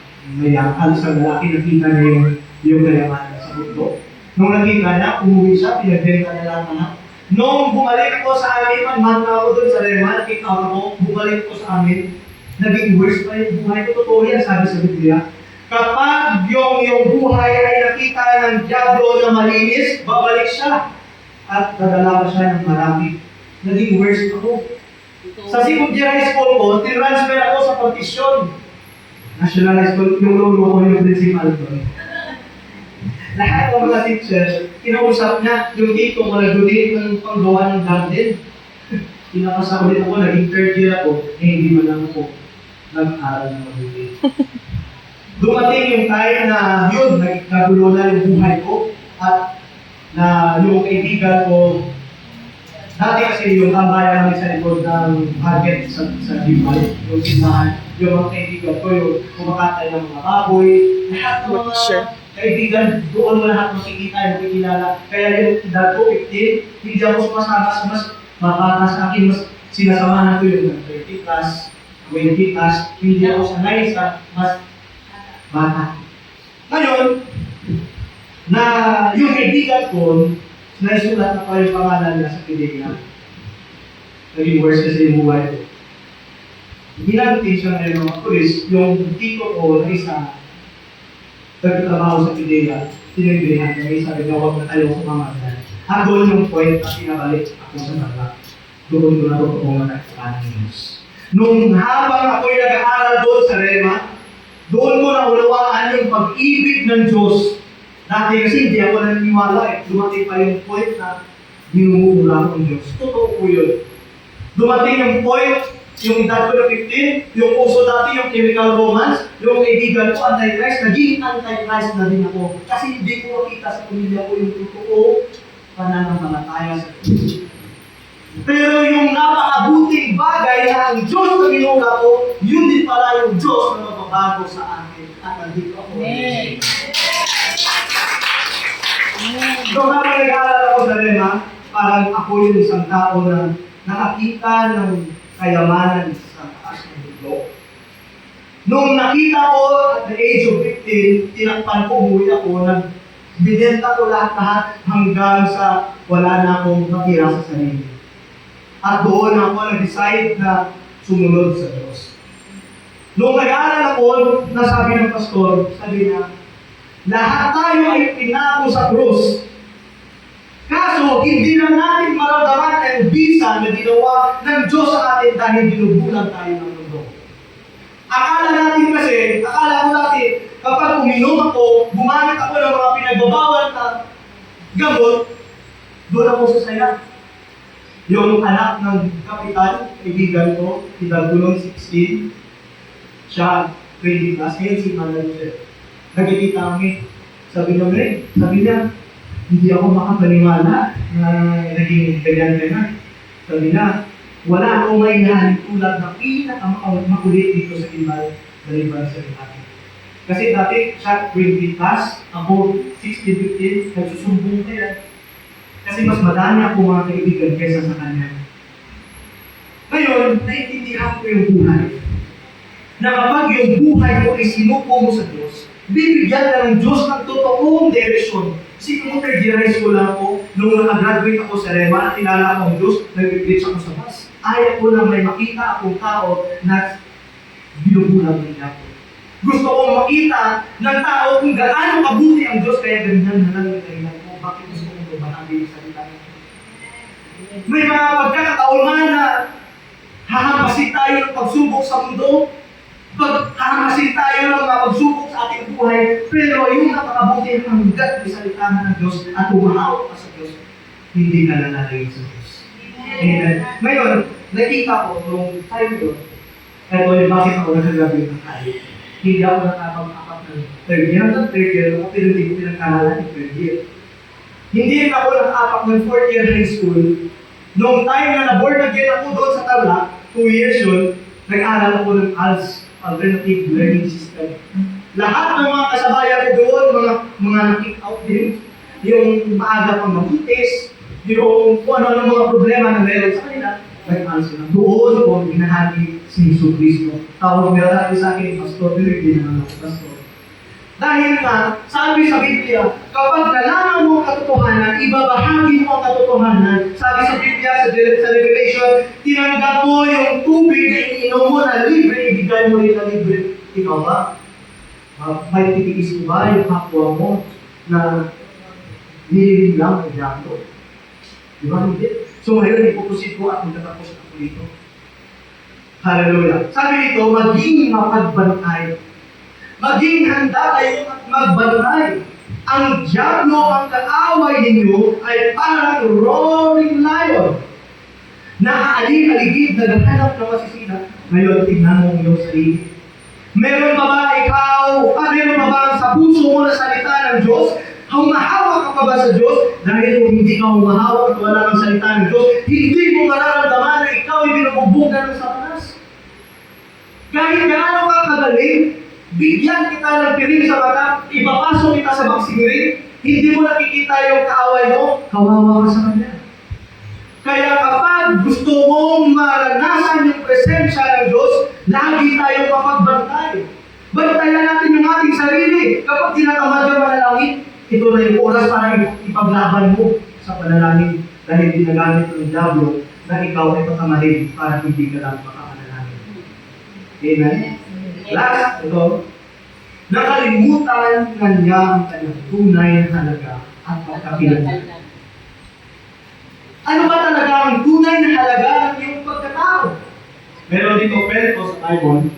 isang lalaki nakita niya yung kayamanan sa mundo. Nung nakita niya, umuwi siya, pinagbenta niya lang lahat. Nung bumalik ko sa amin, man ako doon sa Rema, nakita ako, bumalik ko sa amin, naging worse pa yung buhay ko. Totoo yan, sabi sa Biblia. Kapag yung buhay ay nakita ng Diablo na malinis, babalik siya. At dadala pa siya ng marami. Naging worse ako. Sa second year high school ko, tinransfer ako sa partition. National high school, yung lolo ko yung principal ko. Lahat ng mga teachers, kinausap niya, yung dito ko nag-donate ng panggawa ng garden. Pinapasa ulit ako, naging third year ako, eh hindi man lang ako nag-aral ng mabuti. Dumating yung time na yun, nagkagulo na yung buhay ko, at na yung kaibigan ko, dati kasi yung tambayan namin sa likod ng market sa Gimay, yung simbahan, yung mga kaibigan ko, yung kumakatay ng mga baboy, lahat ng mga kaibigan, doon mo lahat makikita, yung makikilala. Kaya yung edad ko, 15, hindi ako sumasama sa mas mabata sa akin, mas sinasamahan ko yung 30 plus, 20 plus, hindi ako sanay sa mas bata. Ngayon, na yung kaibigan ko, naisulat na pa yung pangalan niya sa pinigyan. Naging worse kasi yung buhay ko. Ginag-tension na yung mga pulis, yung tito ko na isa, nagtatrabaho sa pinigyan, tinigyan niya, sabi niya, huwag na tayo sumamagal. At doon yung point na pinabalik ako sa nala. Doon ko na totoo na nagkakaan ng Diyos. Nung habang ako'y nag-aaral doon sa Rema, doon ko naunawaan yung pag-ibig ng Diyos. Dati kasi hindi ako naniniwala eh. Dumating pa yung point na binumura ko ng Diyos. Totoo po yun. Dumating yung point, yung edad ko na 15, yung uso dati, yung chemical romance, yung kaibigan ko, anti-Christ, naging anti-Christ na din ako. Kasi hindi ko makita sa pamilya ko yung totoo pananampalataya sa Diyos. Pero yung napakabuting bagay na ang Diyos na binura ko, yun din pala yung Diyos na magbabago sa akin. At nandito ako. Amen. So habang nag-aaral ako sa Rema, parang ako yung isang tao na nakakita ng kayamanan sa taas ng mundo. Nung nakita ko at the age of 15, tinakpan ko, umuwi ako, binenta ko lahat hanggang sa wala na akong matira sa sarili. At doon ako nag-decide na sumunod sa Diyos. Nung nag-aaral ako, nasabi ng pastor, sabi niya, lahat tayo ay pinako sa krus. Kaso, hindi na natin maramdaman ang bisa na ginawa ng Diyos sa atin dahil binubulan tayo ng mundo. Akala ko dati, kapag uminom ako, gumamit ako ng mga pinagbabawal na gamot, doon ako sasaya. Yung anak ng kapitan, kaibigan ko, edad ko noong 16, siya, 20 plus, ngayon si Manager. Nagkikita kami. Sabi niya, hindi ako makapaniwala na naging ganyan ka na. Sabi niya, wala akong may tulad na pinakamakulit dito sa Gimay, maliban sa akin. Kasi dati siya 20 plus, ako 16, 15, nagsusumbong ka yan. Kasi mas madami ako mga kaibigan kaysa sa kanya. Ngayon, naiintindihan ko yung buhay. Na kapag yung buhay mo ay sinuko mo sa Diyos, bibigyan ka ng Diyos ng totoong direksyon. Kasi kung third year high school lang ako, nung nakagraduate ako sa Rema, kilala ko ang Diyos, nag-preach ako sa bus. Ayaw ko na may makita akong tao na binubulag ng Diablo. Gusto kong makita ng tao kung gaano kabuti ang Diyos, kaya ganyan na lang yung kailan ko. Bakit gusto kong babahagi yung salita niya? May mga pagkakataon na hahampasin tayo ng pagsubok sa mundo, hahampasin tayo ng mga pagsubok sa ating buhay, pero yung napakabuti hanggat may salita ng Diyos at umahawak ka sa Diyos, hindi ka nananalig sa Diyos. Amen. Ngayon, nakita ko nung time yun, ito yung bakit ako nagkagabi ng kahit. Hindi ako nakapag-apat ng third year ako, pero hindi ko pinagkaralan yung third year. Hindi rin ako nakapak ng fourth year high school. Noong time na na-board again ako doon sa Tarlac, 2 years yun, nag-aral ako ng ALS, Alternative Learning System. Lahat ng mga kasabayan ko doon, mga na-kick out din, yung maaga pang mabutis, yung kung ano-ano mga problema na meron sa kanila, nag-aral sila. Doon ko ginahagi si Jesus Cristo. Tawag nila dati sa akin, Pastor, hindi na ako, Pastor. Dahil nga, sabi sa Biblia, kapag nalaman mo ang katotohanan, ibabahagi mo ang katotohanan. Sabi sa Biblia, sa Revelation, tinanggap mo yung tubig na iniinom mo na libre, ibigay mo rin na libre. Ikaw ba? May titiis mo ba yung kapwa mo na nililim lang ang diablo? Di ba? Hindi. So ngayon, ipupusin ko at magtatapos ako dito. Hallelujah. Sabi dito, maging mapagbantay. Maging handa kayo at magbantay. Ang diablo, ang kaaway ninyo, ay parang roaring lion na aalig-aligid na naghanap ng masisina. Ngayon, tignan mo ang iyong sarili. Meron pa ba ikaw, meron pa ba sa puso mo na salita ng Diyos? Humahawak ka pa ba sa Diyos? Dahil kung hindi ka humahawak at wala ng salita ng Diyos, hindi mo mararamdaman na ikaw ay binubugbog ng Satanas. Kahit gaano ka kagaling, bigyan kita ng piring sa mata, ipapasok kita sa boxing ring, hindi mo nakikita yung kaaway mo, kawawa ka sa kanya. Kaya kapag gusto mong maranasan yung presensya ng Diyos, lagi tayong mapagbantay. Bantayan natin yung ating sarili. Kapag tinatamad yung manalangin, ito na yung oras para ipaglaban mo sa panalangin dahil ginagamit ng diablo na ikaw ay patamahin para hindi ka lang makapanalangin. Amen? Last, ito, nakalimutan na niya ang kanyang tunay na halaga at pagkakilanlan. Ano ba talaga ang tunay na halaga ng iyong pagkatao? Meron dito kwento sa Bible,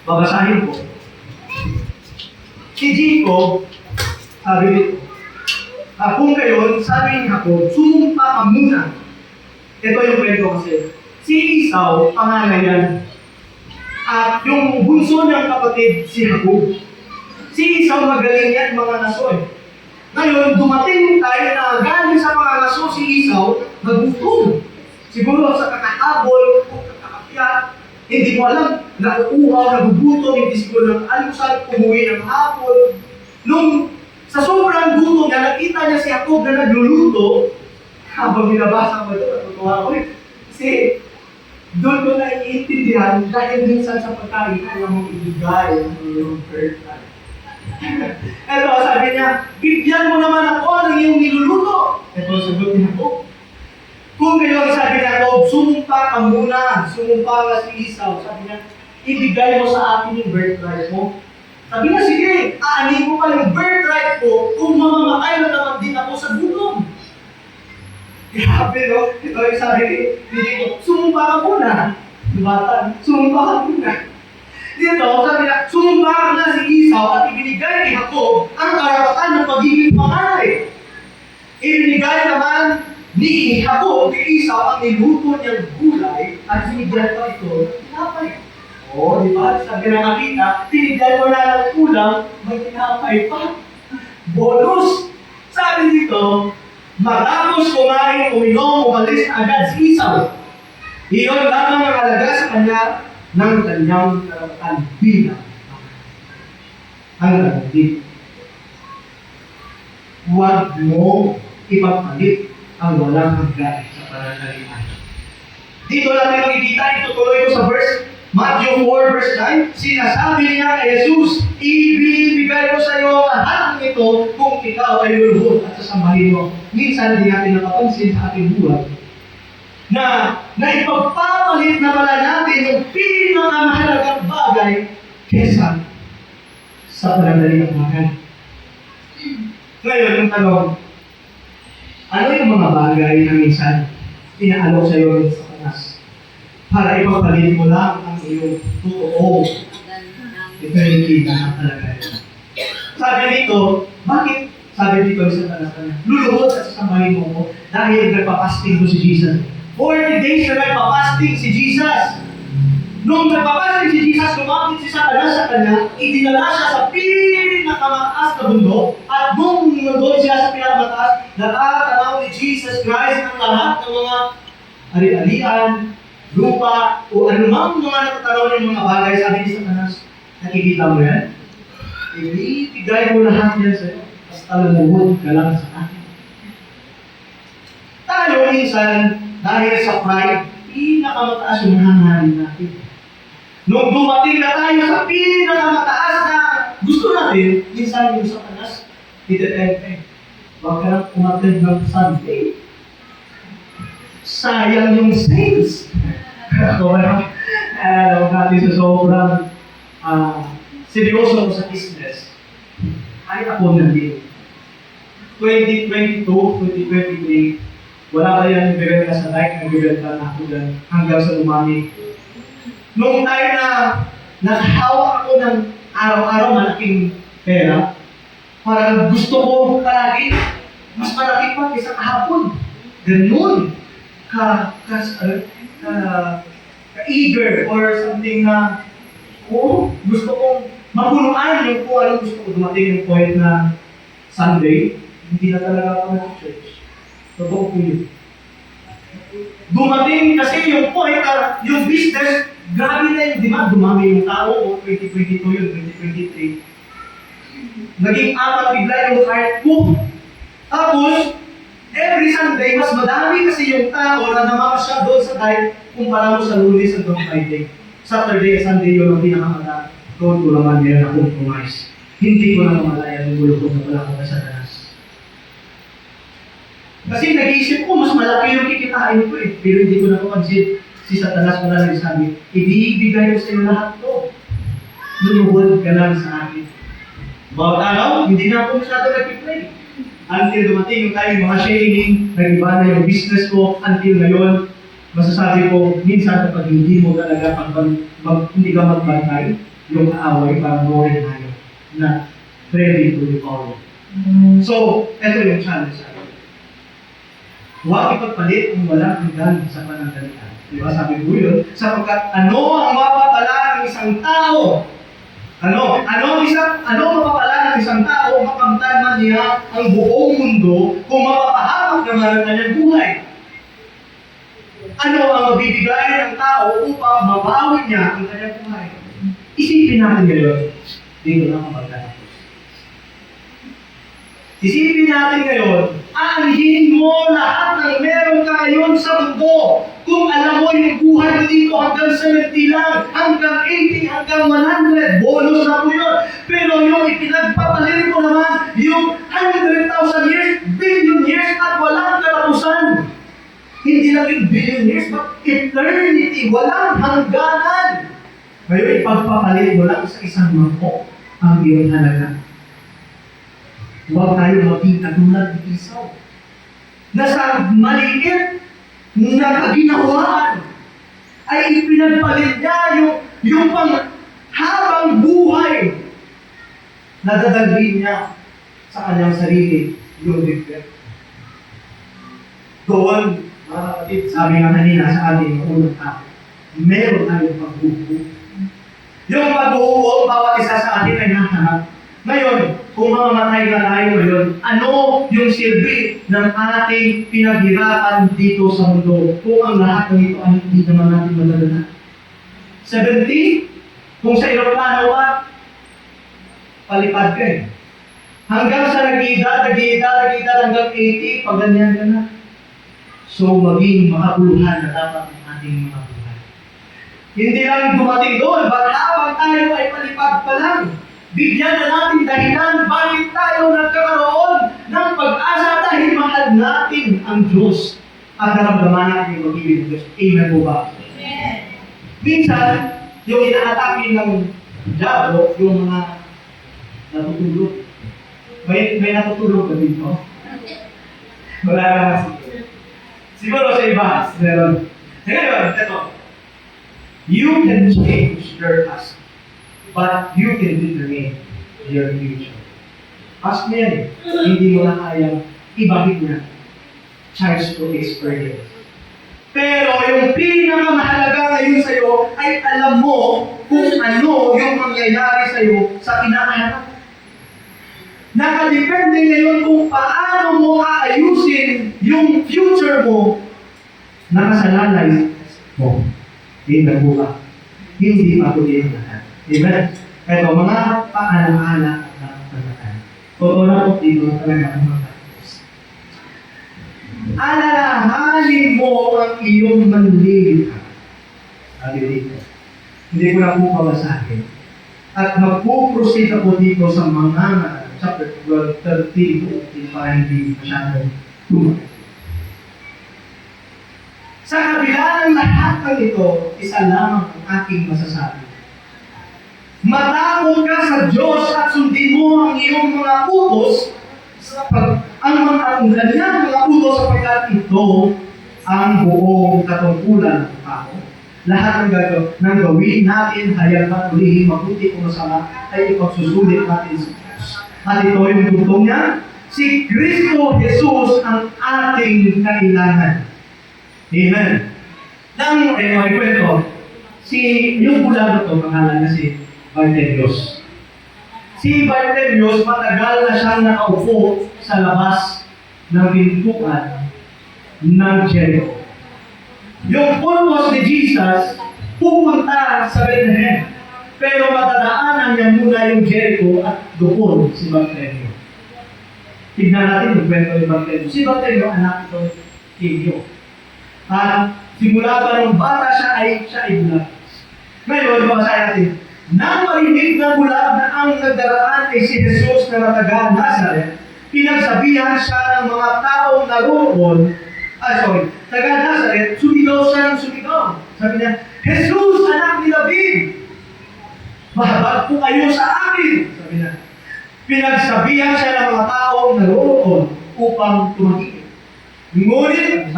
babasahin ko. Si Jacob, sabi dito, kung gayon, sabi ni Jacob, sumumpa ka muna. Ito yung kwento kasi. Si Esau, pangalan yan. At yung bunso niyang kapatid, si Jacob. Si Esau magaling yan, mga nasoy. Ngayon, dumating tayo na galing sa mga naso si Esau, nagutom. Siguro sa kakahabol o kakakapyat, hindi mo alam, nauuhaw, nagugutom, hindi siguro ng alusal, umuwi ng hapon. Nung sa sobrang gutom niya, nakita niya si Jacob na nagluluto, habang binabasa mo ito, natutuwa ko eh. Kasi doon ko na iintindihan dahil minsan sa pagkain, ayaw mong ibigay ang iyong birthday. Ito, sabi niya, bigyan mo naman ako ng iyong niluluto. Ito, sagot niya ako. Kung gayon, sabi niya ako, sumumpa ka muna. Sumumpa ka si Esau. Sabi niya, ibigay mo sa akin yung birthright mo. Sabi niya, sige, aanin mo pa yung birthright ko kung mamamatay na naman din ako sa gutom. Grabe, no? Ito yung sabi ko, sumumpa ka muna. Bata, sumumpa ka muna. Dito, sabi niya, sumumpa ka na si Esau at ibinigay ni Jacob ang karapatan ng pagiging pangaray. Ibinigay naman ni Jacob kay Esau ang niluto niyang gulay at sinigyan pa ito ng tinapay. O, di ba? Sabi na nakita, tinigyan mo na ng kulang, may tinapay pa. Bonus! Sabi dito, matapos kumain, uminom, umalis na agad si Esau. Iyon lamang ang halaga sa kanya ng kanyang karapatan bilang hanggang dito. Huwag mo ipagpalit ang walang hanggan sa pananalian. Dito natin makikita, itutuloy ko sa verse Matthew 4 verse 9, sinasabi niya kay Jesus, ibibigay ko sa iyo ang lahat ng ito kung ikaw ay lulubog at sasambahin mo. Minsan hindi natin napapansin sa ating buhay na ipagpapalit na pala natin yung pinakamahalagang bagay kesa sa panandali ng bagay. Ngayon, yung tanong, ano yung mga bagay na minsan inaalok sa iyo ng Satanas para ipagpalit mo lang ang iyong totoo eternity na talaga. Sabi dito, bakit sabi dito sa Satanas na luluhod at sasabahin mo ko dahil nagpapasting ko si Jesus? 40 days na nagpapasting si Jesus. Nung nagpapasting si Jesus, lumapit si Satanas sa kanya, idinala siya sa pinakamataas na bundok, at nung nandun sila sa pinakamataas, nakatanaw ni Jesus Christ ang lahat ng mga ari-arian, lupa, o anumang mga natatanaw ng mga bagay. Sabi ni Satanas, nakikita mo yan? Ibigay mo lahat yan sa'yo, basta lumuhod ka lang sa akin. Tayo minsan, dahil sa pride, pinakamataas yung hangarin natin. Nung dumating na tayo sa pinakamataas na gusto natin, minsan yung Satanas, itetempe. Huwag ka lang umattend ng Sunday. Sayang yung sales. Huwag natin sa sobrang seryoso ko sa business. Ay ako na din. 2022, 2023, wala ba yan nagbibenta sa like, nagbibenta na ako dyan hanggang sa lumami. Nung time na nakahawak ako ng araw-araw malaking pera, parang gusto ko palagi, mas malaki pa kaysa kahapon. Ganun ka-eager or something na, gusto kong mapunuan yung kung anong gusto ko. Dumating yung point na Sunday, hindi na talaga ako nag-church. Totoo po yun. Dumating kasi yung point na yung business, grabe na yung demand. Dumami yung tao, 2022 yun, 2023. Naging apat bigla yung heart ko. Tapos, every Sunday, mas madami kasi yung tao na namamasya doon sa diet kumpara mo sa Lunes at Friday. Saturday at Sunday yun ang pinakamadami. Doon ko naman meron na compromise. Hindi ko na mamalayan yung bulukod na pala ako sa Satanas. Kasi nag-iisip ko, mas malaki yung kikitain ko eh. Pero hindi ko napapansin. Si Satanas pala nagsabi, ibibigay ko sa iyo lahat to. Lumuhod ka lang sa akin. Bawat araw, hindi na ako masyado nag-play. Until dumating yung time, mga sharing, nag-iba na yung business ko. Until ngayon, masasabi ko, minsan kapag hindi mo talaga hindi ka magbantay, yung kaaway, parang boring tayo na ready to devour. So, ito yung challenge sa akin. Huwag ipagpalit ang walang hanggan sa pananalian. Diba? Sabi ko yun, sapagkat ano ang mapapala ng isang tao? Ano mapapala ng isang tao makamtan man niya ang buong mundo kung mapapahamak naman ang kanyang buhay? Ano ang mabibigay ng tao upang mabawi niya ang kanyang buhay? Isipin natin ngayon, dito na kapagkatapos. Isipin natin ngayon, aanhin mo lahat ng meron ka ngayon sa mundo. Kung alam mo yung buhay mo dito hanggang 70 lang, hanggang 80, hanggang 100, bonus na po yun. Pero yung ipinagpapalit mo naman, yung 100,000 years, billion years, at walang katapusan. Hindi lang yung billion years, but eternity, walang hangganan. Ngayon, ipagpapalit mo lang sa isang mangkok ang iyong halaga. Huwag tayo maging katulad ng isaw. Nasa maliit na kaginawaan ay ipinagpalit niya yung panghabang buhay na dadalhin niya sa kanyang sarili, yung regret. Doon, mga kapatid, sabi nga kanina sa ating unang topic, meron tayong pagbubuo. Yung pagbubuo, bawat isa sa atin ay nahanap. Ngayon, kung mamamatay na tayo ngayon, ano yung silbi ng ating pinaghirapan dito sa mundo kung ang lahat ng ito ay hindi naman natin madadala? 70? Kung sa aeroplano pa, palipad ka eh. Hanggang sa nag-iedad hanggang 80, pag ganyan ka na. So, maging makabuluhan na dapat ang ating mga buhay. Hindi lang dumating doon, ba't habang tayo ay palipad pa lang, bigyan na natin dahilan bakit tayo nagkakaroon ng pag-asa dahil mahal natin ang Diyos at naramdaman natin yung pag-ibig ng Diyos. Amen po ba? Minsan, yung inaatake ng diablo, yung mga natutulog. May natutulog ba dito? Wala na siguro. Siguro sa iba, meron. Ngayon, ito. You can change your past, but you can determine your future. Past mo yan eh. Hindi mo na kayang ibalik na. Charge to experience. Pero yung pinakamahalaga ngayon sa'yo ay alam mo kung ano yung mangyayari sa'yo sa pinakaharap. Nakadepende ngayon kung paano mo aayusin yung future mo na kasalalay mo. Amen po ba? Hindi pa po din lahat. Amen? Ito, mga paalaala at pagkakaan. Totoo na po dito talaga mga kapos. Alalahanin mo ang iyong manlilikha. Sabi dito. Hindi ko na po pabasahin. At magpuproceed ako dito sa mga chapter 12, 13, para hindi masyadong tumagal. Sa kabila ng lahat ng ito, isa lamang ang aking masasabi. Matakot ka sa Diyos at sundin mo ang iyong mga utos ang kanyang mga utos sapagkat ito ang buong katungkulan ng tao. Lahat ng gawin natin, hayag patuloy, mabuti kung masama, ay ipagsusulit natin sa Diyos. At ito yung tugtong niya, si Kristo Jesus ang ating kailangan. Amen. Nang kwento, yung bulag ito, pangalan niya si Bartemius. Si Bartemius, matagal na siyang nakaupo sa labas ng pintuan ng Jericho. Yung purpose ni Jesus, pupunta sa Bethlehem. Pero matadaanan niya muna yung Jericho at doon si Bartemius. Tignan natin yung kwento ni Bartemius. Si Bartemius, anak ito, Timio. At simula pa ng bata siya ay bulag. Ngayon, babasahin natin. Nang marinig ng bulag na ang nagdaraan ay si Jesus na taga Nazareth, pinagsabihan siya ng mga taong naroon, taga Nazareth, sumigaw siya ng sumigaw. Sabi niya, Jesus, anak ni David, mahabag po kayo sa akin. Sabi niya, pinagsabihan siya ng mga taong naroon upang tumahimik. Ngunit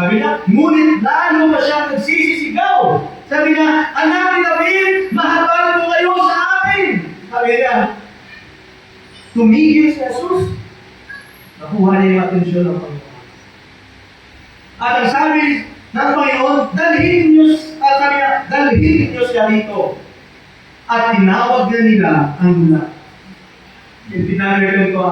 lalo pa siya nagsisisigaw. Sabi niya, anak ni David, mahabag po kayo sa akin. Sabi niya, tumigil si Jesus. Nakuha niya yung atensyon ng Panginoon. At ang sabi ng Panginoon, dalhin niyo siya dito. At tinawag na nila ang bulag. Yung pinagaling ko,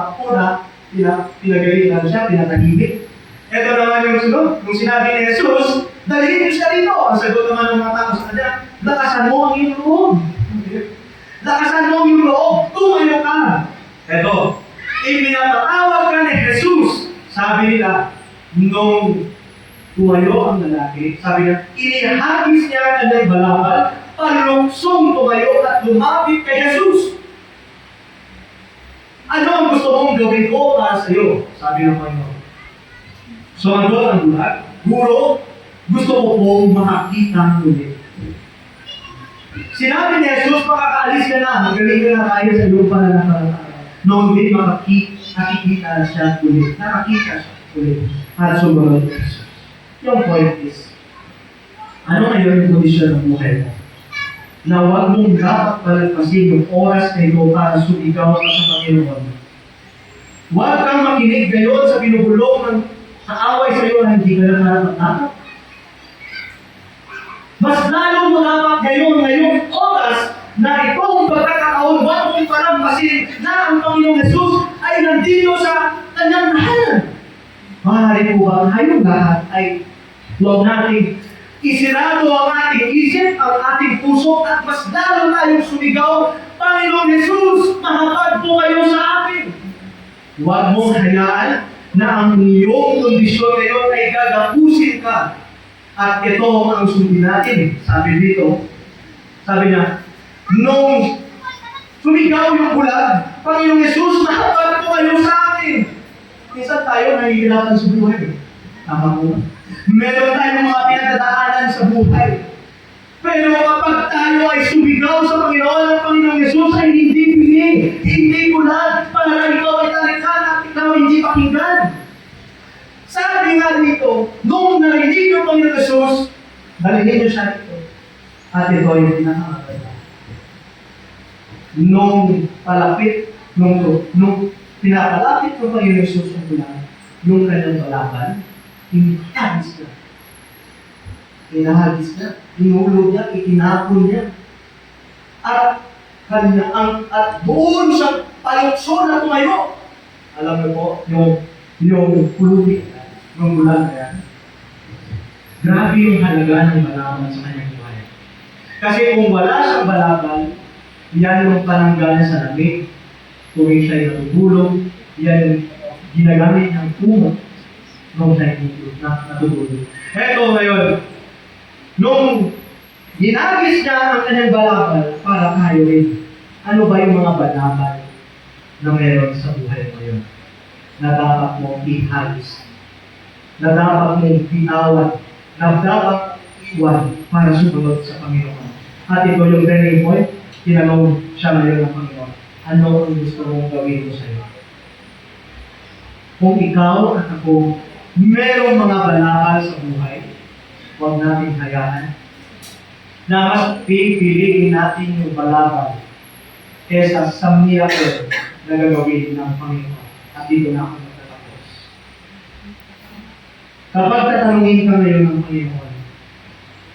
pinagalitan siya, pinatahimik. Ito naman yung sunod. Kung sinabi ni Jesus, dalhin niyo siya rito. Ang sagot naman ng mga tao sa kanya, lakasan mo ang iyong loob. Lakasan mo ang iyong loob. Tumayo ka. Ito, ipinatatawag ka ni Jesus. Sabi nila, nung tumayo ang lalaki, sabi niya, inihagis niya ang kanyang balabal, paluksong tumayo at lumapit kay Jesus. Ano ang gusto mong gawin ko para sa iyo? Sabi ng Panginoon. So, ang bulag, Guro, gusto ko pong makakita ulit. Sinabi ni Jesus, makakaalis ka na, magaling ka na tayo sa iyong pananampalataya. Noon din, makikita siya ulit. Nakakita siya ulit. At sumunod. Yung point is, ano ngayon yung kondisyon ng buhay mo? Na huwag mong dapat palagpasin yung oras na ito para sumigaw ka sa Panginoon. Huwag kang makinig gayon sa binubulong ng away sa iyo na hindi ka na nakakatakas. Mas lalo mo dapat ngayong oras na itong pagkakataon, huwag mong palampasin na ang Panginoong Jesus ay nandito sa kanyang tahanan. Maaari po ba ngayong lahat ay huwag natin isirado ang ating isip, ang ating puso, at mas lalo tayong sumigaw, Panginoong Jesus, mahapad po kayo sa akin. Huwag mong hayaan na ang iyong kondisyon ngayon ay gagapusin ka. At ito ang sundin natin. Sabi dito, sabi niya, nung sumigaw yung bulag, Panginoong Jesus, mahapad po kayo sa akin. Minsan tayo nahihirapan sa buhay. Tama po. Meron tayong mga pinagdadaanan sa buhay. Pero kapag tayo ay sumigaw sa Panginoon, ang Panginoong Yesus ay hindi piling, hindi bulag, para ikaw ay talikan at ikaw hindi pakinggan. Sabi nga dito, nung narinig ng Panginoong Yesus, narinig niyo siya dito. At ito ay pinakakaganda. Nung palapit, nung pinapalapit ng Panginoong Yesus ang bulan, yung kanyang balaban, hinahagis na. Hinahagis na. Hinulog niya, itinapon niya. At doon sa palukso na tumayo. Alam niyo po, yung pulubi ng bulan na yan. Grabe yung halaga ng balaban sa kanyang buhay. Kasi kung wala siyang balaban, yan yung pananggalan sa lamig. Kung siya'y natutulog, yan yung ginagamit ng pumo nung siya'y natutulog. Eto ngayon, nung ginagis niya ang kanyang balaban para tayo rin, ano ba yung mga balaban na meron sa buhay mo yun? Na dapat mong ihagis, na dapat mong bitawan, na dapat iwan para sumunod sa Panginoon. At ito yung training point, tinanong siya ngayon ng Panginoon, ano ang gusto mong gawin ko sa iyo? Kung ikaw at ako, merong mga balaban sa buhay, huwag natin hayaan na mas pipiliin natin yung balaban kesa sa miracle na gagawin ng Panginoon. At dito na ako magtatapos. Kapag tatanungin ka ngayon ng Panginoon,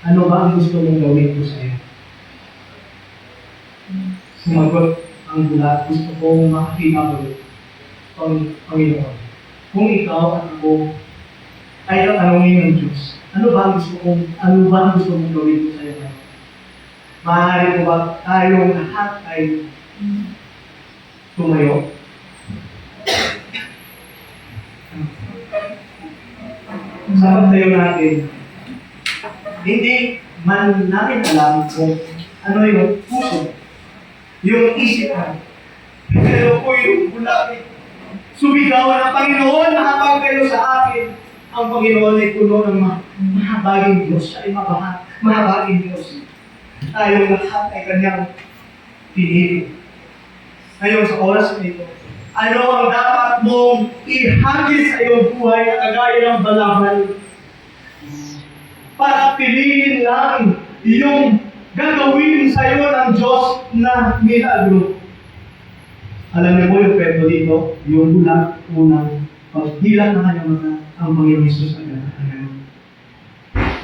ano ba ang gusto mong gawin ko sa iyo? Sumagot ang bulat, gusto kong makakita mo Panginoon. Kung ikaw at ako ay tatanungin ng Diyos, ano ba ang gusto mong gawin ko sa iyo? Maaari ko ba tayong lahat ay tumayo? Sa pagtayo natin, hindi man natin alam kung ano yung puso, yung isipan, pero po yung bulakit. Sumigawan ng Panginoon, habang kayo sa akin, ang Panginoon ay puno ng mahabaging Diyos. Siya ay mahabaging Diyos. Tayong lahat ay kanyang pinili. Ngayon sa oras na ito, ano ang dapat mong ihagis sa iyong buhay na kagaya ng balaban? Para piliin lang yung gagawin sa iyo ng Diyos na milagro. Alam niyo po yung kwento dito, yung unang pagdilat ng kanyang mata, ang Panginoon Hesus agad.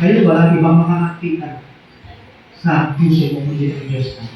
Ngayon, walang ibang makakakita sa puso mo kundi ang Diyos na.